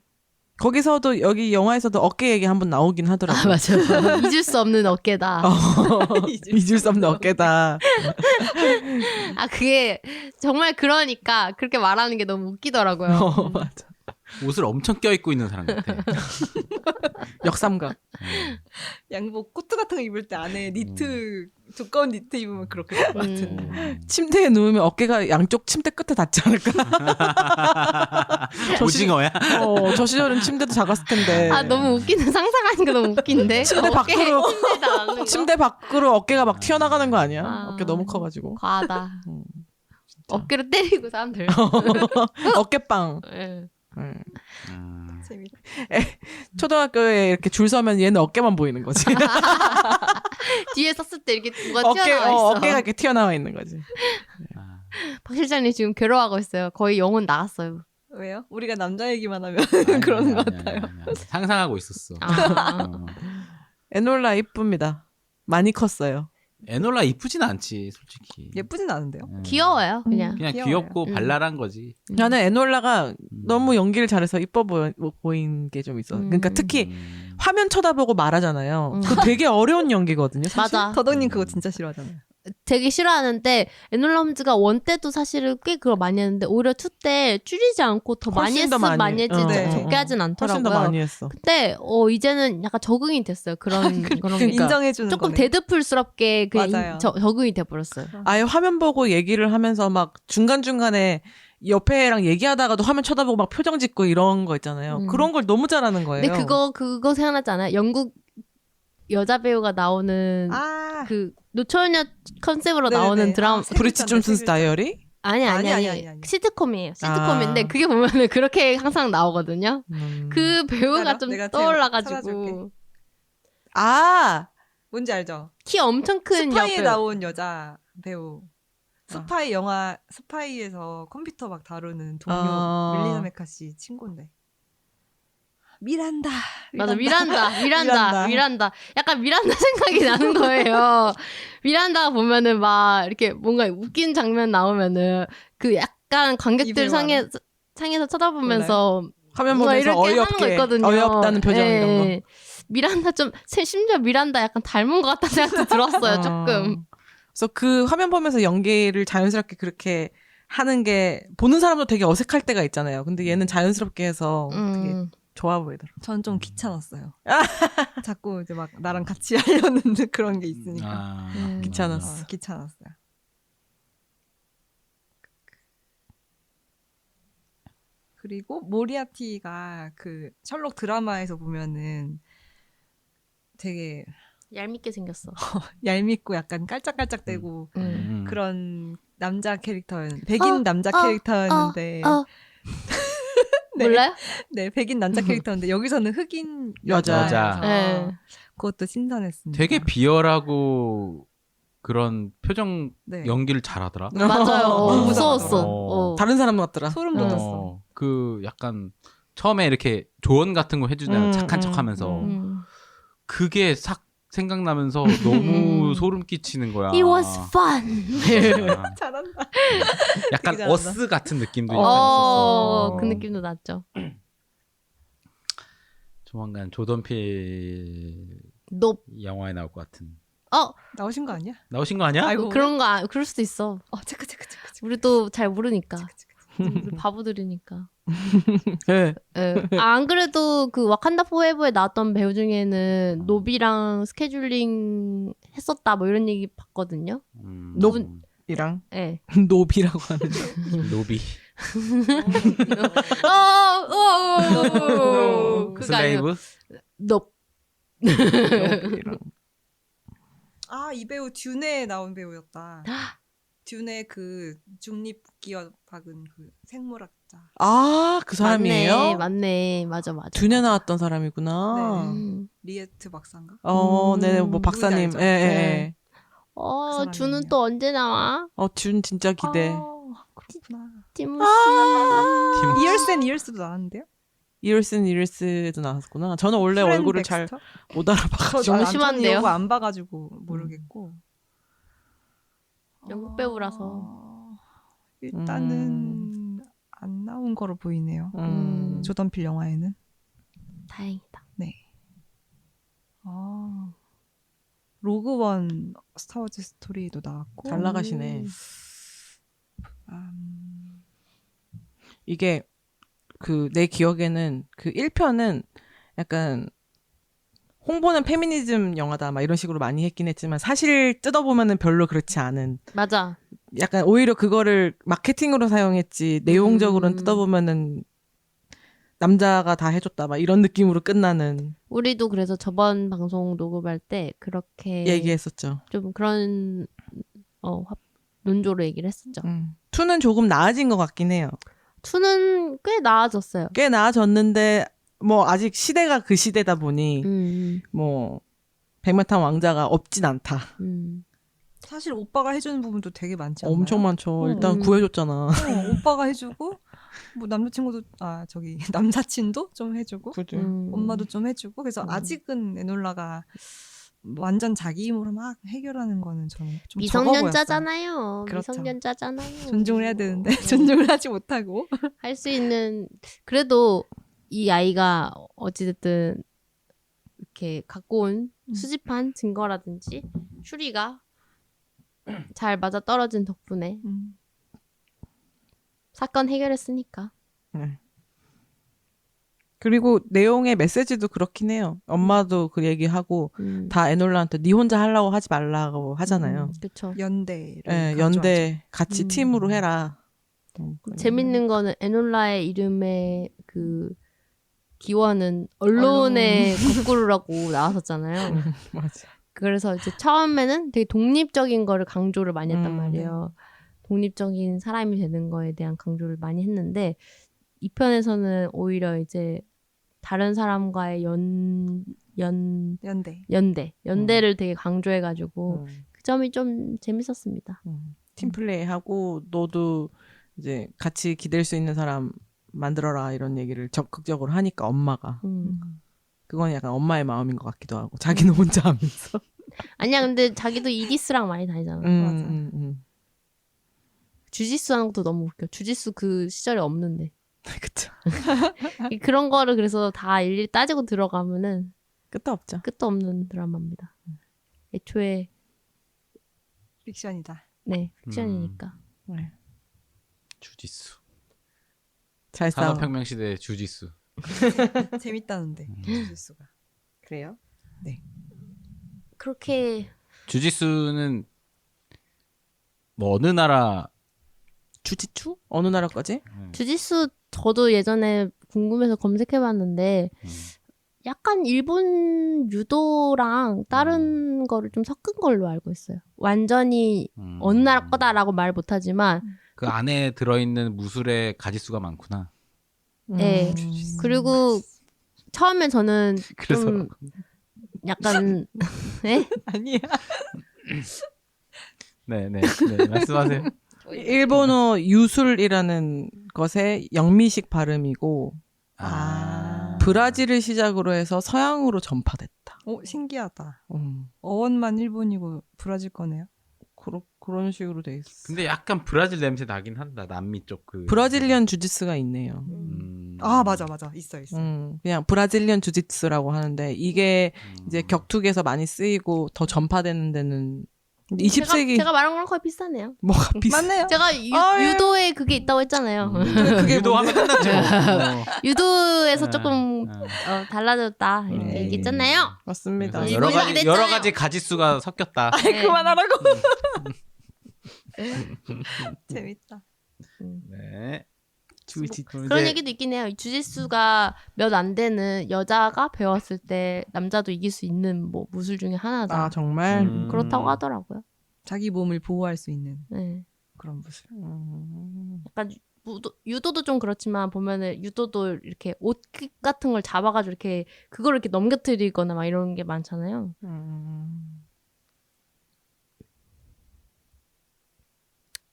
Speaker 4: 거기서도 여기 영화에서도 어깨 얘기 한번 나오긴 하더라고요.
Speaker 2: 맞아요. 잊을 수 없는 어깨다.
Speaker 4: 잊을 수 없는 어깨다.
Speaker 2: 아 그게 정말 그러니까 그렇게 말하는 게 너무 웃기더라고요.
Speaker 4: 맞아.
Speaker 3: 옷을 엄청 껴입고 있는 사람 같아.
Speaker 4: 역삼각.
Speaker 1: 양복 코트 같은 거 입을 때 안에 니트 두꺼운 니트 입으면 그렇게 될 것 같은데.
Speaker 4: 침대에 누우면 어깨가 양쪽 침대 끝에 닿지 않을까?
Speaker 3: 오징어야?
Speaker 4: 저 시절은 침대도 작았을 텐데.
Speaker 2: 아 너무 웃기는 상상하니까 너무 웃긴데.
Speaker 4: 침대 밖으로
Speaker 2: 침대 닿는 거?
Speaker 4: 침대 밖으로 어깨가 막 튀어나가는 거 아니야?
Speaker 2: 아.
Speaker 4: 어깨 너무 커가지고.
Speaker 2: 과하다. 어깨로 때리고 사람들.
Speaker 4: 어깨빵.
Speaker 2: 예.
Speaker 1: 재밌다.
Speaker 4: 초등학교에 이렇게 줄 서면 얘는 어깨만 보이는 거지.
Speaker 2: 뒤에 섰을 때 이렇게 누가 튀어나와 있어.
Speaker 4: 어깨가 이렇게 튀어나와 있는 거지.
Speaker 2: 박 실장님 지금 괴로워하고 있어요. 거의 영혼 나갔어요.
Speaker 1: 왜요? 우리가 남자 얘기만 하면 그러는 것 같아요.
Speaker 3: 상상하고 있었어.
Speaker 2: 아.
Speaker 4: 에놀라 이쁩니다. 많이 컸어요.
Speaker 3: 에놀라 이쁘진 않지 솔직히.
Speaker 1: 예쁘진 않은데요?
Speaker 2: 귀여워요, 그냥.
Speaker 3: 그냥
Speaker 1: 귀여워요.
Speaker 3: 귀엽고 발랄한 거지.
Speaker 4: 나는 에놀라가 너무 연기를 잘해서 이뻐 보인 게 좀 있어. 그러니까 특히 화면 쳐다보고 말하잖아요. 그거 되게 어려운 연기거든요. 사실.
Speaker 2: 맞아.
Speaker 1: 더덕님 그거 진짜 싫어하잖아요.
Speaker 2: 되게 싫어하는데 에놀라 홈즈가 원 때도 사실은 꽤 그걸 많이 했는데 오히려 투 때 줄이지 않고 더 많이
Speaker 4: 훨씬 더
Speaker 2: 했으면
Speaker 4: 많이
Speaker 2: 많이 했지
Speaker 1: 네.
Speaker 2: 적게 하진
Speaker 4: 훨씬 더
Speaker 2: 않더라고요.
Speaker 4: 많이 했어.
Speaker 2: 근데 이제는 약간 적응이 됐어요. 그런 게.
Speaker 4: 그러니까.
Speaker 1: 인정해주는
Speaker 2: 조금
Speaker 1: 거네.
Speaker 2: 데드풀스럽게 그냥
Speaker 1: 맞아요.
Speaker 2: 적응이 돼버렸어요.
Speaker 4: 아예 화면 보고 얘기를 하면서 막 중간중간에 옆에 애랑 얘기하다가도 화면 쳐다보고 막 표정 짓고 이런 거 있잖아요. 그런 걸 너무 잘하는 거예요.
Speaker 2: 근데 그거 생각나지 않아요? 영국 여자 배우가 나오는
Speaker 1: 아,
Speaker 2: 그 노처녀 컨셉으로
Speaker 1: 네네네.
Speaker 2: 나오는 드라마
Speaker 1: 세
Speaker 4: 브리치
Speaker 1: 글자인데,
Speaker 4: 존슨스
Speaker 1: 세 글자.
Speaker 4: 다이어리?
Speaker 2: 아니. 시트콤이에요. 시트콤인데
Speaker 4: 아.
Speaker 2: 그게 보면은 그렇게 항상 나오거든요. 그 배우가
Speaker 1: 알아?
Speaker 2: 좀
Speaker 1: 내가
Speaker 2: 떠올라가지고
Speaker 1: 찾아줄게.
Speaker 4: 아
Speaker 1: 뭔지 알죠?
Speaker 2: 키 엄청 큰
Speaker 1: 스파이에
Speaker 2: 여배우.
Speaker 1: 나온 여자 배우. 스파이 영화 스파이에서 컴퓨터 막 다루는 동료 멜리사 메카시 친구인데. 미란다.
Speaker 2: 맞아 미란다. 약간 미란다 생각이 나는 거예요. 미란다 보면은 막 이렇게 뭔가 웃긴 장면 나오면은 그 약간 관객들
Speaker 1: 입을
Speaker 2: 상에서 쳐다보면서
Speaker 4: 화면
Speaker 2: 뭔가
Speaker 4: 보면서
Speaker 2: 이렇게 하는 거
Speaker 4: 어이없게
Speaker 2: 있거든요.
Speaker 4: 어이없다는 표정
Speaker 2: 예.
Speaker 4: 이런 거.
Speaker 2: 미란다 좀 심지어 미란다 약간 닮은 것 같다는 생각도 들었어요. 조금.
Speaker 4: 그래서 그 화면 보면서 연기를 자연스럽게 그렇게 하는 게 보는 사람도 되게 어색할 때가 있잖아요. 근데 얘는 자연스럽게 해서 되게 좋아 보이더라고요.
Speaker 1: 전 좀 귀찮았어요. 자꾸 이제 막 나랑 같이 하려는 그런 게 있으니까.
Speaker 4: 귀찮았어.
Speaker 1: 귀찮았어요. 그리고 모리아티가 그 셜록 드라마에서 보면은 되게
Speaker 2: 얄밉게 생겼어.
Speaker 1: 얄밉고 약간 깔짝깔짝대고 그런 남자 캐릭터였는데 백인 남자
Speaker 2: 어,
Speaker 1: 캐릭터였는데 네.
Speaker 2: 몰라요?
Speaker 1: 네 백인 남자 캐릭터인데 여기서는 흑인
Speaker 4: 여자.
Speaker 3: 여자.
Speaker 2: 네.
Speaker 1: 그것도 신선했습니다.
Speaker 3: 되게 비열하고 그런 표정
Speaker 1: 네.
Speaker 3: 연기를 잘하더라.
Speaker 2: 맞아요.
Speaker 1: 너무
Speaker 2: 무서웠어.
Speaker 3: 잘하더라.
Speaker 4: 다른 사람 같더라.
Speaker 1: 소름 돋았어.
Speaker 3: 그 약간 처음에 이렇게 조언 같은 거 해주잖아요. 착한 척하면서 그게 싹 생각나면서 너무 소름 끼치는 거야.
Speaker 2: It was fun.
Speaker 1: 잘한다.
Speaker 3: 약간
Speaker 1: 되게 잘한다.
Speaker 3: 어스 같은 느낌도 약간 있었어.
Speaker 2: 그 느낌도 났죠.
Speaker 3: 조만간 조던필
Speaker 2: 너
Speaker 3: 영화에 나올 것 같은.
Speaker 1: 나오신 거 아니야?
Speaker 3: 나오신 거 아니야?
Speaker 1: 아이고.
Speaker 2: 그럴 수도 있어.
Speaker 1: 체크.
Speaker 2: 우리도 잘 모르니까. 우리 바보들이니까.
Speaker 4: 네.
Speaker 2: 예. 안 그래도 그 와칸다 포에버에 나왔던 배우 중에는 노비랑 스케줄링 했었다 뭐 이런 얘기 봤거든요.
Speaker 4: 이랑
Speaker 2: 예.
Speaker 4: 노비라고 하는
Speaker 3: 노비.
Speaker 2: 그거 아니고
Speaker 3: 슬레이브?
Speaker 2: 너
Speaker 4: 노비랑.
Speaker 1: 아, 이 배우 듀네에 나온 배우였다. 듀네 그 중립기업 박은 그 생물학자.
Speaker 4: 아, 그 사람이에요?
Speaker 2: 맞네. 맞아.
Speaker 4: 둔에 나왔던 사람이구나.
Speaker 1: 네. 리에트 박사인가?
Speaker 4: 네, 뭐 박사님.
Speaker 1: 누군지 알죠?
Speaker 4: 예.
Speaker 1: 그
Speaker 2: 준은
Speaker 1: 사람이네요.
Speaker 2: 또 언제 나와?
Speaker 4: 준 진짜 기대.
Speaker 1: 그렇구나.
Speaker 2: 티모시.
Speaker 1: 이얼스 앤 이얼스도 나왔는데요?
Speaker 4: 이글슨 이글스도 나왔구나. 저는 원래
Speaker 1: 프렌
Speaker 4: 얼굴을
Speaker 1: 덱스터?
Speaker 4: 잘 못 알아봐가지고.
Speaker 2: 너무
Speaker 1: 저
Speaker 2: 심한데요?
Speaker 1: 영화 안 봐가지고 모르겠고.
Speaker 2: 영국 배우라서.
Speaker 1: 일단은 안 나온 거로 보이네요. 조던필 영화에는.
Speaker 2: 다행이다.
Speaker 1: 네. 로그원 스타워즈 스토리도 나왔고.
Speaker 4: 잘 나가시네.
Speaker 1: 음,
Speaker 4: 이게 그 내 기억에는 그 1편은 약간 홍보는 페미니즘 영화다 막 이런 식으로 많이 했긴 했지만 사실 뜯어보면은 별로 그렇지 않은
Speaker 2: 맞아.
Speaker 4: 약간 오히려 그거를 마케팅으로 사용했지 내용적으로는 뜯어보면은 남자가 다 해줬다 막 이런 느낌으로 끝나는
Speaker 2: 우리도 그래서 저번 방송 녹음할 때 그렇게
Speaker 4: 얘기했었죠.
Speaker 2: 좀 그런 논조로 얘기를 했었죠.
Speaker 4: 2는 조금 나아진 것 같긴 해요.
Speaker 2: 2는 꽤 나아졌어요.
Speaker 4: 꽤 나아졌는데 뭐 아직 시대가 그 시대다 보니 뭐 백마탄 왕자가 없진 않다.
Speaker 1: 사실 오빠가 해주는 부분도 되게 많지 않나요?
Speaker 4: 엄청 많죠. 일단 구해줬잖아.
Speaker 1: 오빠가 해주고 뭐 남자친구도 남사친도 좀 해주고
Speaker 4: 그죠.
Speaker 1: 엄마도 좀 해주고 그래서 아직은 에놀라가 완전 자기 힘으로 막 해결하는 거는 저는 좀 적어 보였어요.
Speaker 2: 미성년자잖아요.
Speaker 1: 그렇죠.
Speaker 2: 미성년자잖아요.
Speaker 1: 존중을 해야 되는데 존중을 하지 못하고
Speaker 2: 할 수 있는 그래도 이 아이가 어찌됐든 이렇게 갖고 온 수집한 증거라든지 추리가 잘 맞아 떨어진 덕분에 사건 해결했으니까.
Speaker 4: 네. 그리고 내용의 메시지도 그렇긴 해요. 엄마도 그 얘기하고 다 에놀라한테 네 혼자 하려고 하지 말라고 하잖아요.
Speaker 2: 그렇죠.
Speaker 1: 연대를
Speaker 4: 네,
Speaker 1: 강조하죠.
Speaker 4: 연대 같이 팀으로 해라.
Speaker 2: 재밌는 거는 에놀라의 이름의 그 기원은 언론의 거꾸로라고 나왔었잖아요.
Speaker 4: 맞아.
Speaker 2: 그래서 이제 처음에는 되게 독립적인 거를 강조를 많이 했단 말이에요. 독립적인 사람이 되는 거에 대한 강조를 많이 했는데 이 편에서는 오히려 이제 다른 사람과의 연대를 되게 강조해가지고 그 점이 좀 재밌었습니다.
Speaker 4: 팀플레이하고 너도 이제 같이 기댈 수 있는 사람 만들어라 이런 얘기를 적극적으로 하니까 엄마가 그건 약간 엄마의 마음인 것 같기도 하고 자기는 혼자 하면서
Speaker 2: 아니야 근데 자기도 이디스랑 많이 다니잖아. 주짓수 하는 것도 너무 웃겨. 주짓수 그 시절에 없는데.
Speaker 4: 그쵸.
Speaker 2: 그런 거를 그래서 다 일일이 따지고 들어가면은
Speaker 4: 끝도 없죠.
Speaker 2: 끝도 없는 드라마입니다. 애초에
Speaker 1: 픽션이다.
Speaker 2: 네 픽션이니까.
Speaker 4: 네.
Speaker 3: 주짓수.
Speaker 4: 잘 싸워.
Speaker 3: 산업혁명 시대의 주짓수.
Speaker 1: 재밌다는데 주짓수가.
Speaker 4: 그래요?
Speaker 1: 네.
Speaker 2: 그렇게
Speaker 3: 주짓수는 뭐 어느 나라
Speaker 4: 주짓수? 어느 나라 거지?
Speaker 2: 주짓수 저도 예전에 궁금해서 검색해봤는데 약간 일본 유도랑 다른 거를 좀 섞은 걸로 알고 있어요. 완전히 어느 나라 거다라고 말 못하지만
Speaker 3: 그 안에 들어있는 무술의 가지수가 많구나.
Speaker 2: 네. 그리고 처음엔 저는
Speaker 3: 그래서
Speaker 2: 좀 약간 네?
Speaker 4: 아니야.
Speaker 3: 네네 말씀하세요.
Speaker 4: 일본어 유술이라는 것의 영미식 발음이고 브라질을 시작으로 해서 서양으로 전파됐다.
Speaker 1: 신기하다. 어원만 일본이고 브라질 거네요.
Speaker 4: 그런 식으로 돼 있어.
Speaker 3: 근데 약간 브라질 냄새 나긴 한다. 남미 쪽 그
Speaker 4: 브라질리언 주짓수가 있네요.
Speaker 1: 맞아 있어.
Speaker 4: 그냥 브라질리언 주짓수라고 하는데 이게 이제 격투기에서 많이 쓰이고 더 전파되는 데는 20세기
Speaker 2: 제가 말한 거랑 거의 비슷하네요.
Speaker 4: 뭐가 비슷?
Speaker 1: 맞네요.
Speaker 2: 제가 유도에 그게 있다고 했잖아요.
Speaker 4: 그게
Speaker 3: 유도하면 끝났죠.
Speaker 2: 유도에서 조금 달라졌다 이렇게
Speaker 1: 네.
Speaker 2: 얘기했잖아요.
Speaker 4: 맞습니다.
Speaker 3: 그래서
Speaker 2: 일본이
Speaker 3: 여러 가지 가지수가 섞였다.
Speaker 2: 네.
Speaker 4: 그만하라고.
Speaker 1: 재밌다.
Speaker 3: 네.
Speaker 2: 그런 얘기도 있긴 해요. 주짓수가 몇 안 되는 여자가 배웠을 때 남자도 이길 수 있는 뭐 무술 중에 하나다.
Speaker 4: 아 정말
Speaker 2: 그렇다고 하더라고요.
Speaker 1: 자기 몸을 보호할 수 있는
Speaker 2: 네.
Speaker 1: 그런 무술.
Speaker 2: 약간 유도도 좀 그렇지만 보면은 유도도 이렇게 옷 같은 걸 잡아가지고 이렇게 그걸 이렇게 넘겨뜨리거나 막 이런 게 많잖아요.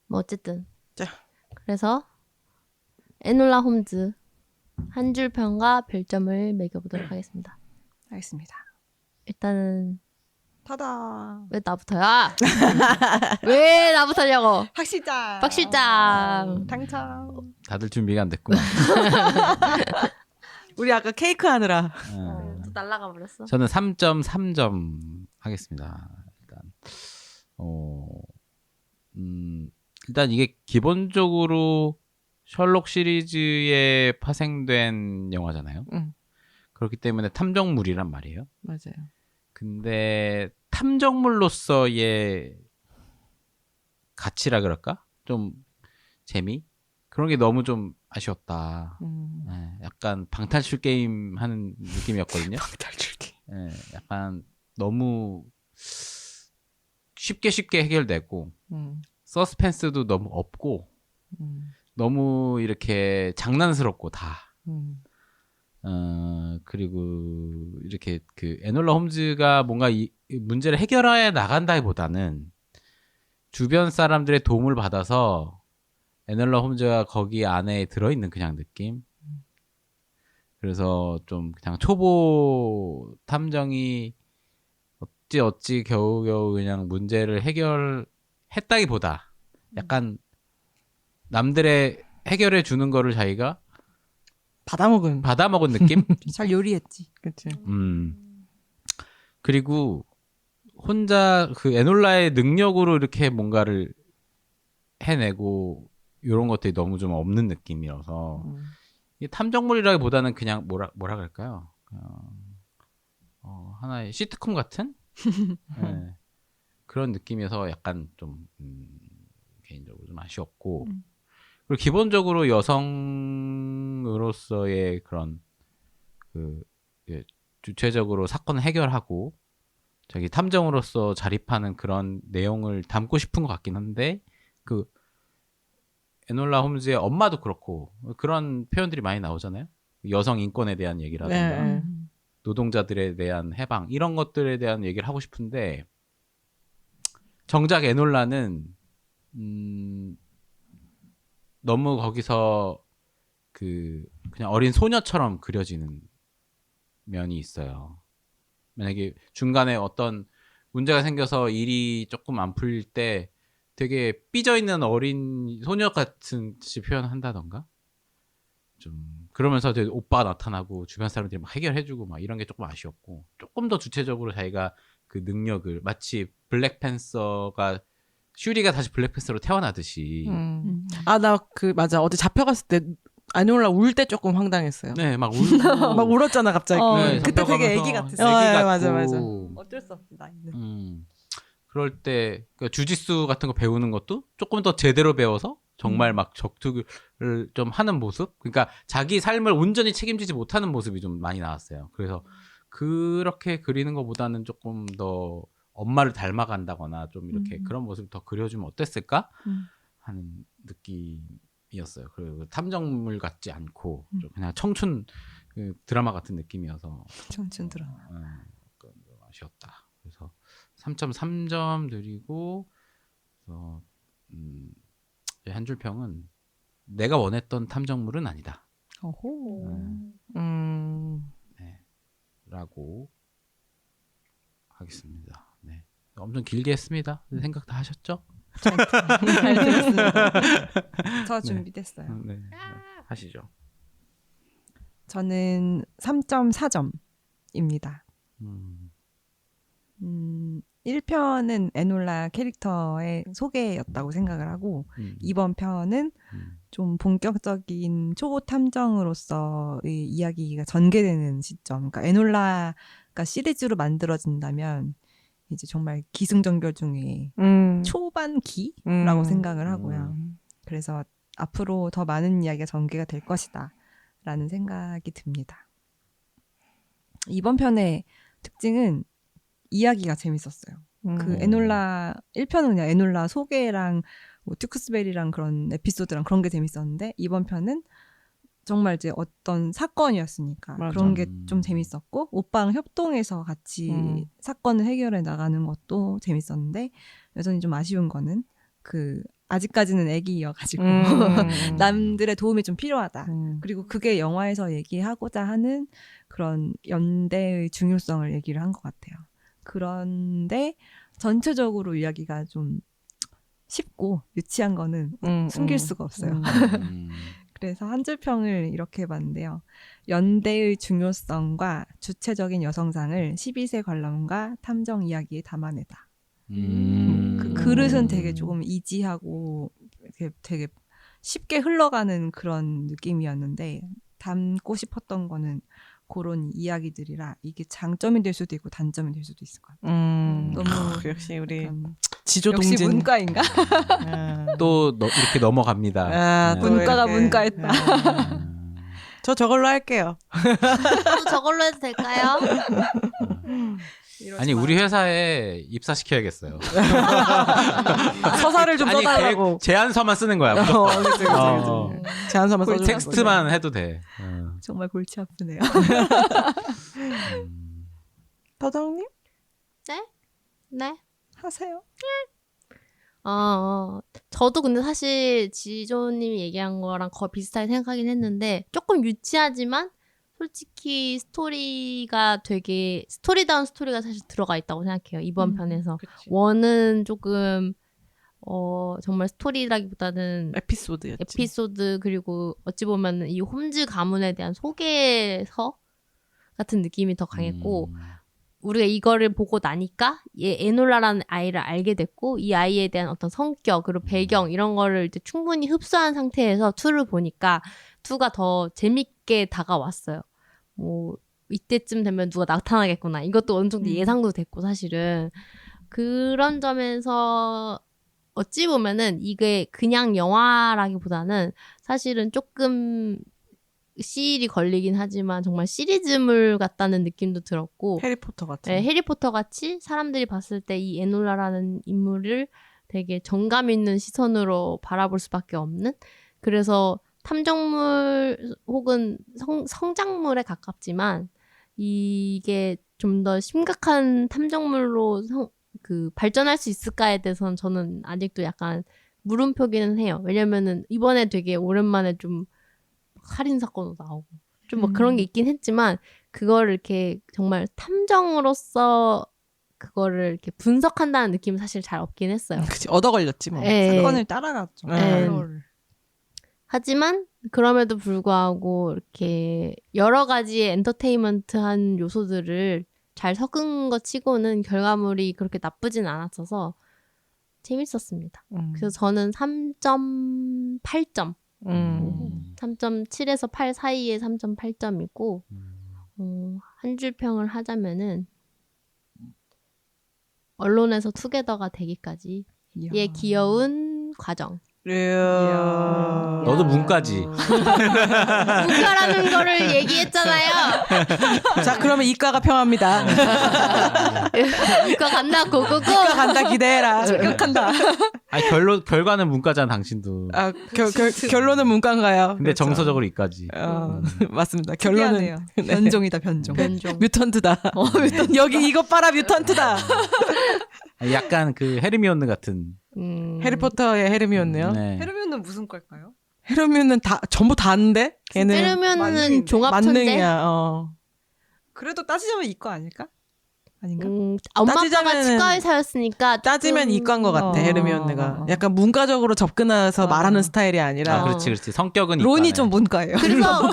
Speaker 2: 뭐 어쨌든
Speaker 4: 자.
Speaker 2: 그래서 에놀라 홈즈 한 줄 평과 별점을 매겨보도록 하겠습니다.
Speaker 1: 알겠습니다.
Speaker 2: 일단은
Speaker 1: 타다.
Speaker 2: 왜 나부터야? 왜 나부터냐고?
Speaker 1: 박 실장.
Speaker 2: 박 실장.
Speaker 1: 당첨.
Speaker 3: 다들 준비가 안 됐구나.
Speaker 4: 우리 아까 케이크 하느라.
Speaker 2: 또 날라가 버렸어.
Speaker 3: 저는 3.3점 하겠습니다. 일단 이게 기본적으로 셜록 시리즈에 파생된 영화잖아요. 그렇기 때문에 탐정물이란 말이에요.
Speaker 4: 맞아요.
Speaker 3: 근데 탐정물로서의 가치라 그럴까? 좀 재미? 그런 게 너무 좀 아쉬웠다. 네, 약간 방탈출 게임 하는 느낌이었거든요.
Speaker 4: 방탈출 게임.
Speaker 3: 네, 약간 너무 쉽게 해결되고 서스펜스도 너무 없고 너무 이렇게 장난스럽고 다. 그리고 이렇게 그 에놀라 홈즈가 뭔가 이 문제를 해결해 나간다기보다는 주변 사람들의 도움을 받아서 에놀라 홈즈가 거기 안에 들어있는 그냥 느낌. 그래서 좀 그냥 초보 탐정이 어찌 겨우겨우 그냥 문제를 해결했다기보다 약간 남들의 해결해 주는 거를 자기가
Speaker 4: 받아먹은.
Speaker 3: 받아먹은 느낌?
Speaker 1: 잘 요리했지.
Speaker 4: 그치.
Speaker 3: 그리고 혼자 그 에놀라의 능력으로 이렇게 뭔가를 해내고 이런 것들이 너무 좀 없는 느낌이라서 이게 탐정물이라기보다는 그냥 뭐라 그럴까요? 하나의 시트콤 같은 네. 그런 느낌이어서 약간 좀 개인적으로 좀 아쉬웠고 그리고 기본적으로 여성으로서의 그런 그 주체적으로 사건을 해결하고 자기 탐정으로서 자립하는 그런 내용을 담고 싶은 것 같긴 한데 그 에놀라 홈즈의 엄마도 그렇고 그런 표현들이 많이 나오잖아요. 여성 인권에 대한 얘기라든가
Speaker 4: 네.
Speaker 3: 노동자들에 대한 해방 이런 것들에 대한 얘기를 하고 싶은데 정작 에놀라는 너무 거기서 그냥 어린 소녀처럼 그려지는 면이 있어요. 만약에 중간에 어떤 문제가 생겨서 일이 조금 안 풀릴 때 되게 삐져있는 어린 소녀 같은 듯이 표현한다던가 좀 그러면서 되게 오빠가 나타나고 주변 사람들이 막 해결해주고 막 이런 게 조금 아쉬웠고 조금 더 주체적으로 자기가 그 능력을 마치 블랙팬서가 슈리가 다시 블랙팬서로 태어나듯이
Speaker 4: 아, 나 맞아. 어제 잡혀갔을 때 에놀라 울 때 조금 황당했어요.
Speaker 3: 네, 막 울고
Speaker 4: 막 울었잖아, 갑자기.
Speaker 3: 네,
Speaker 1: 그때 되게
Speaker 3: 잡혀가면서
Speaker 1: 애기 같았어.
Speaker 3: 애기 같고
Speaker 4: 맞아.
Speaker 1: 어쩔 수 없어 나이는.
Speaker 3: 그럴 때 그러니까 주짓수 같은 거 배우는 것도 조금 더 제대로 배워서 정말 막 적투를 좀 하는 모습 그러니까 자기 삶을 온전히 책임지지 못하는 모습이 좀 많이 나왔어요. 그래서 그렇게 그리는 것보다는 조금 더 엄마를 닮아간다거나 좀 이렇게 그런 모습을 더 그려주면 어땠을까 하는 느낌이었어요. 그리고 탐정물 같지 않고 좀 그냥 청춘 드라마 같은 느낌이어서
Speaker 1: 청춘 드라마.
Speaker 3: 좀 아쉬웠다. 그래서 3.3점 드리고 그래서 한 줄 평은 내가 원했던 탐정물은 아니다.
Speaker 1: 오호.
Speaker 3: 네, 라고 하겠습니다. 네. 엄청 길게 했습니다. 생각 다 하셨죠?
Speaker 1: 잘 들었습니다. 저 준비됐어요.
Speaker 3: 네. 하시죠.
Speaker 1: 저는 3.4점입니다. 1편은 에놀라 캐릭터의 소개였다고 생각을 하고 이번 편은 좀 본격적인 초보 탐정으로서의 이야기가 전개되는 시점. 그러니까 에놀라가 시리즈로 만들어진다면 이제 정말 기승전결 중에 초반기라고 생각을 하고요. 그래서 앞으로 더 많은 이야기가 전개가 될 것이다 라는 생각이 듭니다. 이번 편의 특징은 이야기가 재밌었어요. 그 에놀라 1편은 그냥 에놀라 소개랑 뭐 튜크스벨이랑 그런 에피소드랑 그런 게 재밌었는데 이번 편은 정말 이제 어떤 사건이었으니까
Speaker 4: 맞아.
Speaker 1: 그런 게 좀 재밌었고 오빠랑 협동해서 같이 사건을 해결해 나가는 것도 재밌었는데 여전히 좀 아쉬운 거는 그 아직까지는 애기여가지고 남들의 도움이 좀 필요하다. 그리고 그게 영화에서 얘기하고자 하는 그런 연대의 중요성을 얘기를 한 것 같아요. 그런데 전체적으로 이야기가 좀 쉽고 유치한 거는 숨길 수가 없어요. 그래서 한 줄 평을 이렇게 봤는데요. 연대의 중요성과 주체적인 여성상을 12세 관람가 탐정 이야기에 담아내다. 그 그릇은 되게 조금 이지하고 되게 쉽게 흘러가는 그런 느낌이었는데 담고 싶었던 거는 그런 이야기들이라 이게 장점이 될 수도 있고 단점이 될 수도 있을 것 같아요. 너무
Speaker 4: 역시 우리
Speaker 1: 약간
Speaker 4: 지조
Speaker 1: 역시
Speaker 4: 동진
Speaker 1: 문과인가?
Speaker 3: 또 이렇게 넘어갑니다. 네.
Speaker 4: 또
Speaker 1: 문과가
Speaker 4: 이렇게.
Speaker 1: 문과했다.
Speaker 4: 저 저걸로 할게요.
Speaker 2: 저도 저걸로 해도 될까요?
Speaker 3: 아니 우리 회사에 입사시켜야겠어요.
Speaker 4: 서사를 좀
Speaker 3: 아니
Speaker 4: 써달라고.
Speaker 3: 제안서만 쓰는 거야. 무조건.
Speaker 4: 그치. 제안서만 써주는
Speaker 3: 텍스트만 해도 돼.
Speaker 1: 정말 골치 아프네요.
Speaker 4: 더더웅님?
Speaker 2: 네.
Speaker 1: 하세요.
Speaker 2: 저도 근데 사실 지조님이 얘기한 거랑 거의 비슷하게 생각하긴 했는데 조금 유치하지만 솔직히 스토리가 되게 스토리다운 스토리가 사실 들어가 있다고 생각해요. 이번 편에서.
Speaker 4: 그치.
Speaker 2: 원은 조금 정말 스토리라기보다는
Speaker 4: 에피소드였지.
Speaker 2: 에피소드 그리고 어찌 보면 이 홈즈 가문에 대한 소개서 같은 느낌이 더 강했고 우리가 이거를 보고 나니까 얘 에놀라라는 아이를 알게 됐고 이 아이에 대한 어떤 성격 그리고 배경 이런 거를 이제 충분히 흡수한 상태에서 2를 보니까 2가 더 재밌게 다가왔어요. 뭐 이때쯤 되면 누가 나타나겠구나. 이것도 어느 정도 예상도 됐고 사실은 그런 점에서 어찌 보면은 이게 그냥 영화라기보다는 사실은 조금 시일이 걸리긴 하지만 정말 시리즈물 같다는 느낌도 들었고
Speaker 4: 해리포터 같은.
Speaker 2: 네, 해리포터 같이 사람들이 봤을 때 이 에놀라라는 인물을 되게 정감 있는 시선으로 바라볼 수밖에 없는 그래서 탐정물 혹은 성장물에 가깝지만 이게 좀 더 심각한 탐정물로 발전할 수 있을까에 대해서는 저는 아직도 약간 물음표기는 해요. 왜냐면은 이번에 되게 오랜만에 좀 살인 사건도 나오고 좀 뭐 그런 게 있긴 했지만 그거를 이렇게 정말 탐정으로서 그거를 이렇게 분석한다는 느낌은 사실 잘 없긴 했어요.
Speaker 4: 그치, 얻어 걸렸지 뭐.
Speaker 2: 예.
Speaker 1: 사건을 따라갔죠.
Speaker 4: 네.
Speaker 2: 하지만 그럼에도 불구하고 이렇게 여러 가지의 엔터테인먼트한 요소들을 잘 섞은 것 치고는 결과물이 그렇게 나쁘진 않았어서 재밌었습니다. 그래서 저는 3.8점 3.7에서 8 사이에 3.8점이고 한 줄 평을 하자면은 언론에서 투게더가 되기까지 의 귀여운 과정.
Speaker 3: 너도 문과지.
Speaker 2: 문과라는 거를 얘기했잖아요.
Speaker 4: 자, 그러면 이과가 평합니다.
Speaker 2: 이과 간다 고고고.
Speaker 4: 이과 간다 기대해라.
Speaker 1: 합격한다.
Speaker 3: 아니 결과는 문과잖아 당신도.
Speaker 4: 아, 결론은 문과인가요?
Speaker 3: 근데
Speaker 4: 그렇죠.
Speaker 3: 정서적으로 이과지.
Speaker 4: 맞습니다. 결론은 네.
Speaker 1: 변종이다 변종.
Speaker 4: 뮤턴트다. 여기 이것 봐라 뮤턴트다.
Speaker 3: 약간 그 헤르미온느 같은.
Speaker 4: 해리포터의 헤르미온느요?
Speaker 3: 네.
Speaker 1: 헤르미온은 무슨 과일까요?
Speaker 4: 헤르미온은 다 전부 다인데 걔는
Speaker 2: 때려면은
Speaker 1: 만능인데.
Speaker 2: 종합천재.
Speaker 4: 만능이야.
Speaker 1: 그래도 따지자면 이과 아닐까? 아닌가?
Speaker 2: 엄마 아빠가
Speaker 4: 따지자면은-
Speaker 2: 치과의사였으니까
Speaker 4: 따지면 이과인 것 같아. 헤르미온느가 약간 문과적으로 접근해서 말하는 스타일이 아니라
Speaker 3: 그렇지. 성격은
Speaker 1: 론이
Speaker 3: 이과네.
Speaker 1: 좀 문과예요.
Speaker 2: 그래서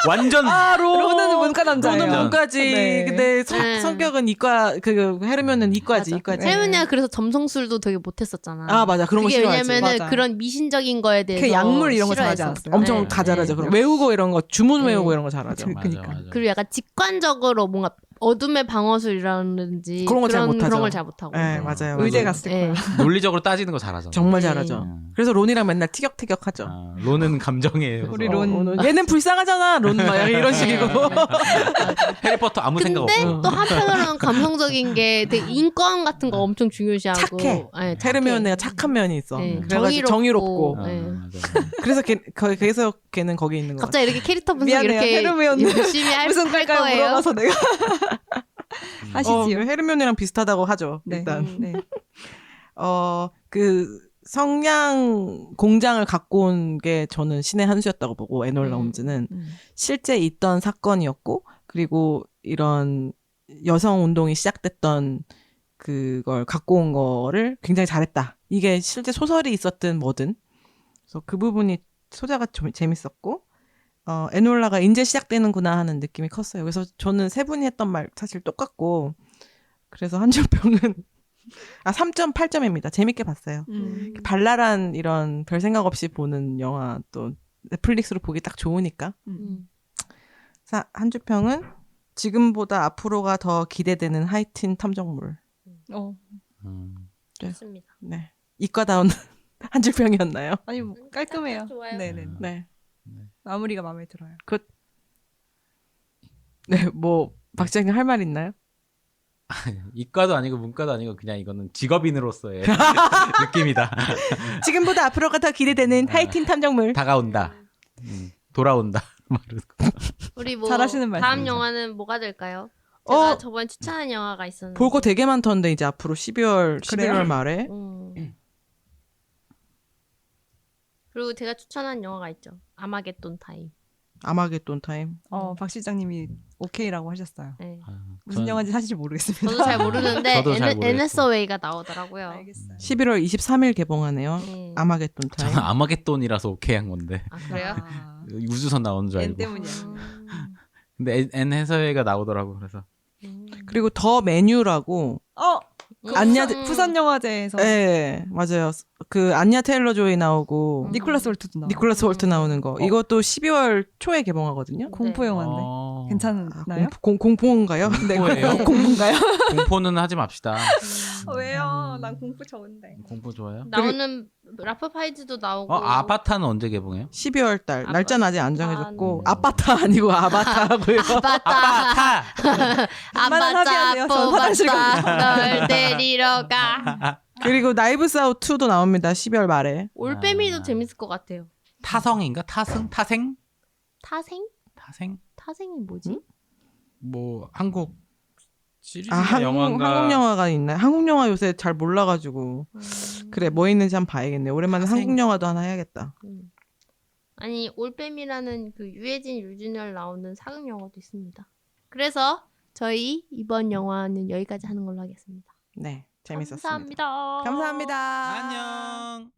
Speaker 3: 완전
Speaker 1: 론은 문과 남자예요.
Speaker 4: 론은 문과지.
Speaker 1: 네.
Speaker 4: 근데
Speaker 2: 네.
Speaker 4: 성격은 이과. 헤르미온은 이과지. 이과지.
Speaker 2: 세윤이가 그래서 점성술도 되게 못했었잖아.
Speaker 4: 아 맞아. 그런 거
Speaker 2: 그게
Speaker 4: 싫어하지.
Speaker 2: 왜냐면은
Speaker 1: 맞아.
Speaker 2: 그런 미신적인 거에 대해서
Speaker 1: 그 약물 이런 거
Speaker 2: 싫어해서.
Speaker 1: 좋아하지 않았어요?
Speaker 4: 엄청
Speaker 2: 네.
Speaker 4: 다 잘하죠. 그럼
Speaker 1: 네.
Speaker 4: 외우고 이런 거 주문
Speaker 2: 네.
Speaker 4: 외우고 이런 거 잘하죠.
Speaker 1: 그러니까.
Speaker 2: 그리고 약간 직관적으로 뭔가 어둠의 방어술이라든지
Speaker 4: 그런 거 잘 못하죠.
Speaker 2: 그런 걸 잘 못하고.
Speaker 4: 네, 맞아요.
Speaker 1: 의대
Speaker 4: 맞아요.
Speaker 1: 갔을
Speaker 2: 네.
Speaker 1: 거야.
Speaker 3: 논리적으로 따지는 거 잘하잖아.
Speaker 4: 정말
Speaker 2: 네.
Speaker 4: 잘하죠. 그래서 론이랑 맨날 티격태격하죠.
Speaker 3: 론은 감정이에요.
Speaker 1: 우리
Speaker 3: 그래서.
Speaker 1: 론.
Speaker 4: 얘는 불쌍하잖아. 론 막 이런 식이고.
Speaker 3: 해리포터 아무 생각
Speaker 2: 근데
Speaker 3: 없고.
Speaker 2: 또 한편으로는 감성적인 게 되게 인권 같은 거 엄청 중요시하고
Speaker 4: 착해.
Speaker 2: 네,
Speaker 4: 헤르미온느가 착한 면이 있어.
Speaker 2: 네,
Speaker 4: 그래가지고 정의롭고.
Speaker 2: 네.
Speaker 3: 맞아.
Speaker 4: 그래서 그래서 걔는 거기 있는 거.
Speaker 2: 갑자기 이렇게 캐릭터 분석
Speaker 1: 미안해요.
Speaker 2: 이렇게
Speaker 1: 헤르미온느.
Speaker 2: 열심히 할
Speaker 1: 무슨
Speaker 2: 할
Speaker 1: 과일까요?
Speaker 2: 거예요.
Speaker 1: 물어봐서 내가 하시지요.
Speaker 4: 헤르미온이랑 비슷하다고 하죠.
Speaker 1: 네.
Speaker 4: 일단
Speaker 1: 네.
Speaker 4: 그 성냥 공장을 갖고 온 게 저는 신의 한 수였다고 보고 에놀라 홈즈는 실제 있던 사건이었고 그리고 이런 여성 운동이 시작됐던 그걸 갖고 온 거를 굉장히 잘했다. 이게 실제 소설이 있었든 뭐든. 그래서 그 부분이 소재가 좀 재밌었고 에놀라가 이제 시작되는구나 하는 느낌이 컸어요. 그래서 저는 세 분이 했던 말 사실 똑같고 그래서 한줄평은 3.8점입니다. 재밌게 봤어요. 발랄한 이런 별 생각 없이 보는 영화 또 넷플릭스로 보기 딱 좋으니까. 한줄평은 지금보다 앞으로가 더 기대되는 하이틴 탐정물.
Speaker 2: 좋습니다.
Speaker 4: 네. 이과다운 한줄평이었나요?
Speaker 1: 아니 뭐 깔끔해요.
Speaker 2: 좋아요.
Speaker 1: 네네.
Speaker 4: 네.
Speaker 1: 마무리가 마음에 들어요.
Speaker 4: 네, 뭐 박지장님 할 말 있나요?
Speaker 3: 이과도 아니고 문과도 아니고 그냥 이거는 직업인으로서의 느낌이다.
Speaker 4: 지금보다 앞으로가 더 기대되는 하이틴 탐정물.
Speaker 3: 다가온다. 돌아온다.
Speaker 2: 우리 뭐
Speaker 1: 잘하시는
Speaker 2: 다음
Speaker 1: 말씀이죠.
Speaker 2: 영화는 뭐가 될까요? 제가 저번 추천한 영화가 있었는데
Speaker 4: 볼 거 되게 많던데 이제 앞으로 11월
Speaker 1: 그래요?
Speaker 4: 말에.
Speaker 2: 그리고 제가 추천한 영화가 있죠. 아마겟돈 타임.
Speaker 4: 아마겟돈 타임.
Speaker 1: 박 실장님이 오케이라고 하셨어요.
Speaker 2: 네.
Speaker 1: 무슨 영화인지 사실 모르겠습니다.
Speaker 2: 저도 잘 모르는데
Speaker 3: 저도 잘 모르겠고.
Speaker 2: 애네서웨이가 나오더라고요.
Speaker 1: 알겠어요.
Speaker 4: 11월 23일 개봉하네요.
Speaker 2: 네.
Speaker 4: 아마겟돈 타임.
Speaker 3: 저는 아마겟돈이라서 오케이 한 건데
Speaker 2: 아 그래요?
Speaker 3: 우주선 나오는 줄
Speaker 1: N
Speaker 3: 알고.
Speaker 1: 때문이야.
Speaker 3: 근데 N 해서회가 나오더라고 그래서.
Speaker 4: 그리고 더 메뉴라고
Speaker 1: 안냐 부산 영화제에서
Speaker 4: 네, 맞아요. 그 안냐 테일러 조이 나오고
Speaker 1: 니콜라스 홀트도 나와.
Speaker 4: 니콜라스 홀트 나오는 거. 이것도 12월 초에 개봉하거든요.
Speaker 1: 공포 영화인데 괜찮나요?
Speaker 4: 공포인가요?
Speaker 1: 네,
Speaker 3: 공포예요?
Speaker 1: 공포인가요?
Speaker 3: 공포는 하지 맙시다.
Speaker 1: 왜요? 난 공포 좋은데.
Speaker 3: 공포 좋아요?
Speaker 2: 나오는 라프 파이즈도 나오고
Speaker 3: 아바타는 언제 개봉해요?
Speaker 4: 12월 달. 날짜는 아직 안 정해졌고
Speaker 2: 네.
Speaker 4: 아바타 아니고 아바타고요.
Speaker 2: 아바타
Speaker 1: 웬만한 합의하세요. 저 화장실
Speaker 2: 널 데리러 가.
Speaker 4: 그리고 나이브스 아웃 2도 나옵니다. 12월 말에.
Speaker 2: 올빼미도 재밌을 것 같아요.
Speaker 3: 타성인가? 타생?
Speaker 2: 타생?
Speaker 3: 타생?
Speaker 2: 타생이 뭐지?
Speaker 3: 뭐 한국 시리즈
Speaker 4: 한국
Speaker 3: 영화인가?
Speaker 4: 영화가 있나요? 한국 영화 요새 잘 몰라가지고 그래 뭐 있는지 한번 봐야겠네. 오랜만에
Speaker 3: 타생.
Speaker 4: 한국 영화도 하나 해야겠다.
Speaker 2: 아니 올빼미라는 그 유해진 유준열 나오는 사극 영화도 있습니다. 그래서 저희 이번 영화는 여기까지 하는 걸로 하겠습니다.
Speaker 4: 네, 재밌었습니다.
Speaker 2: 감사합니다.
Speaker 4: 감사합니다.
Speaker 3: 안녕.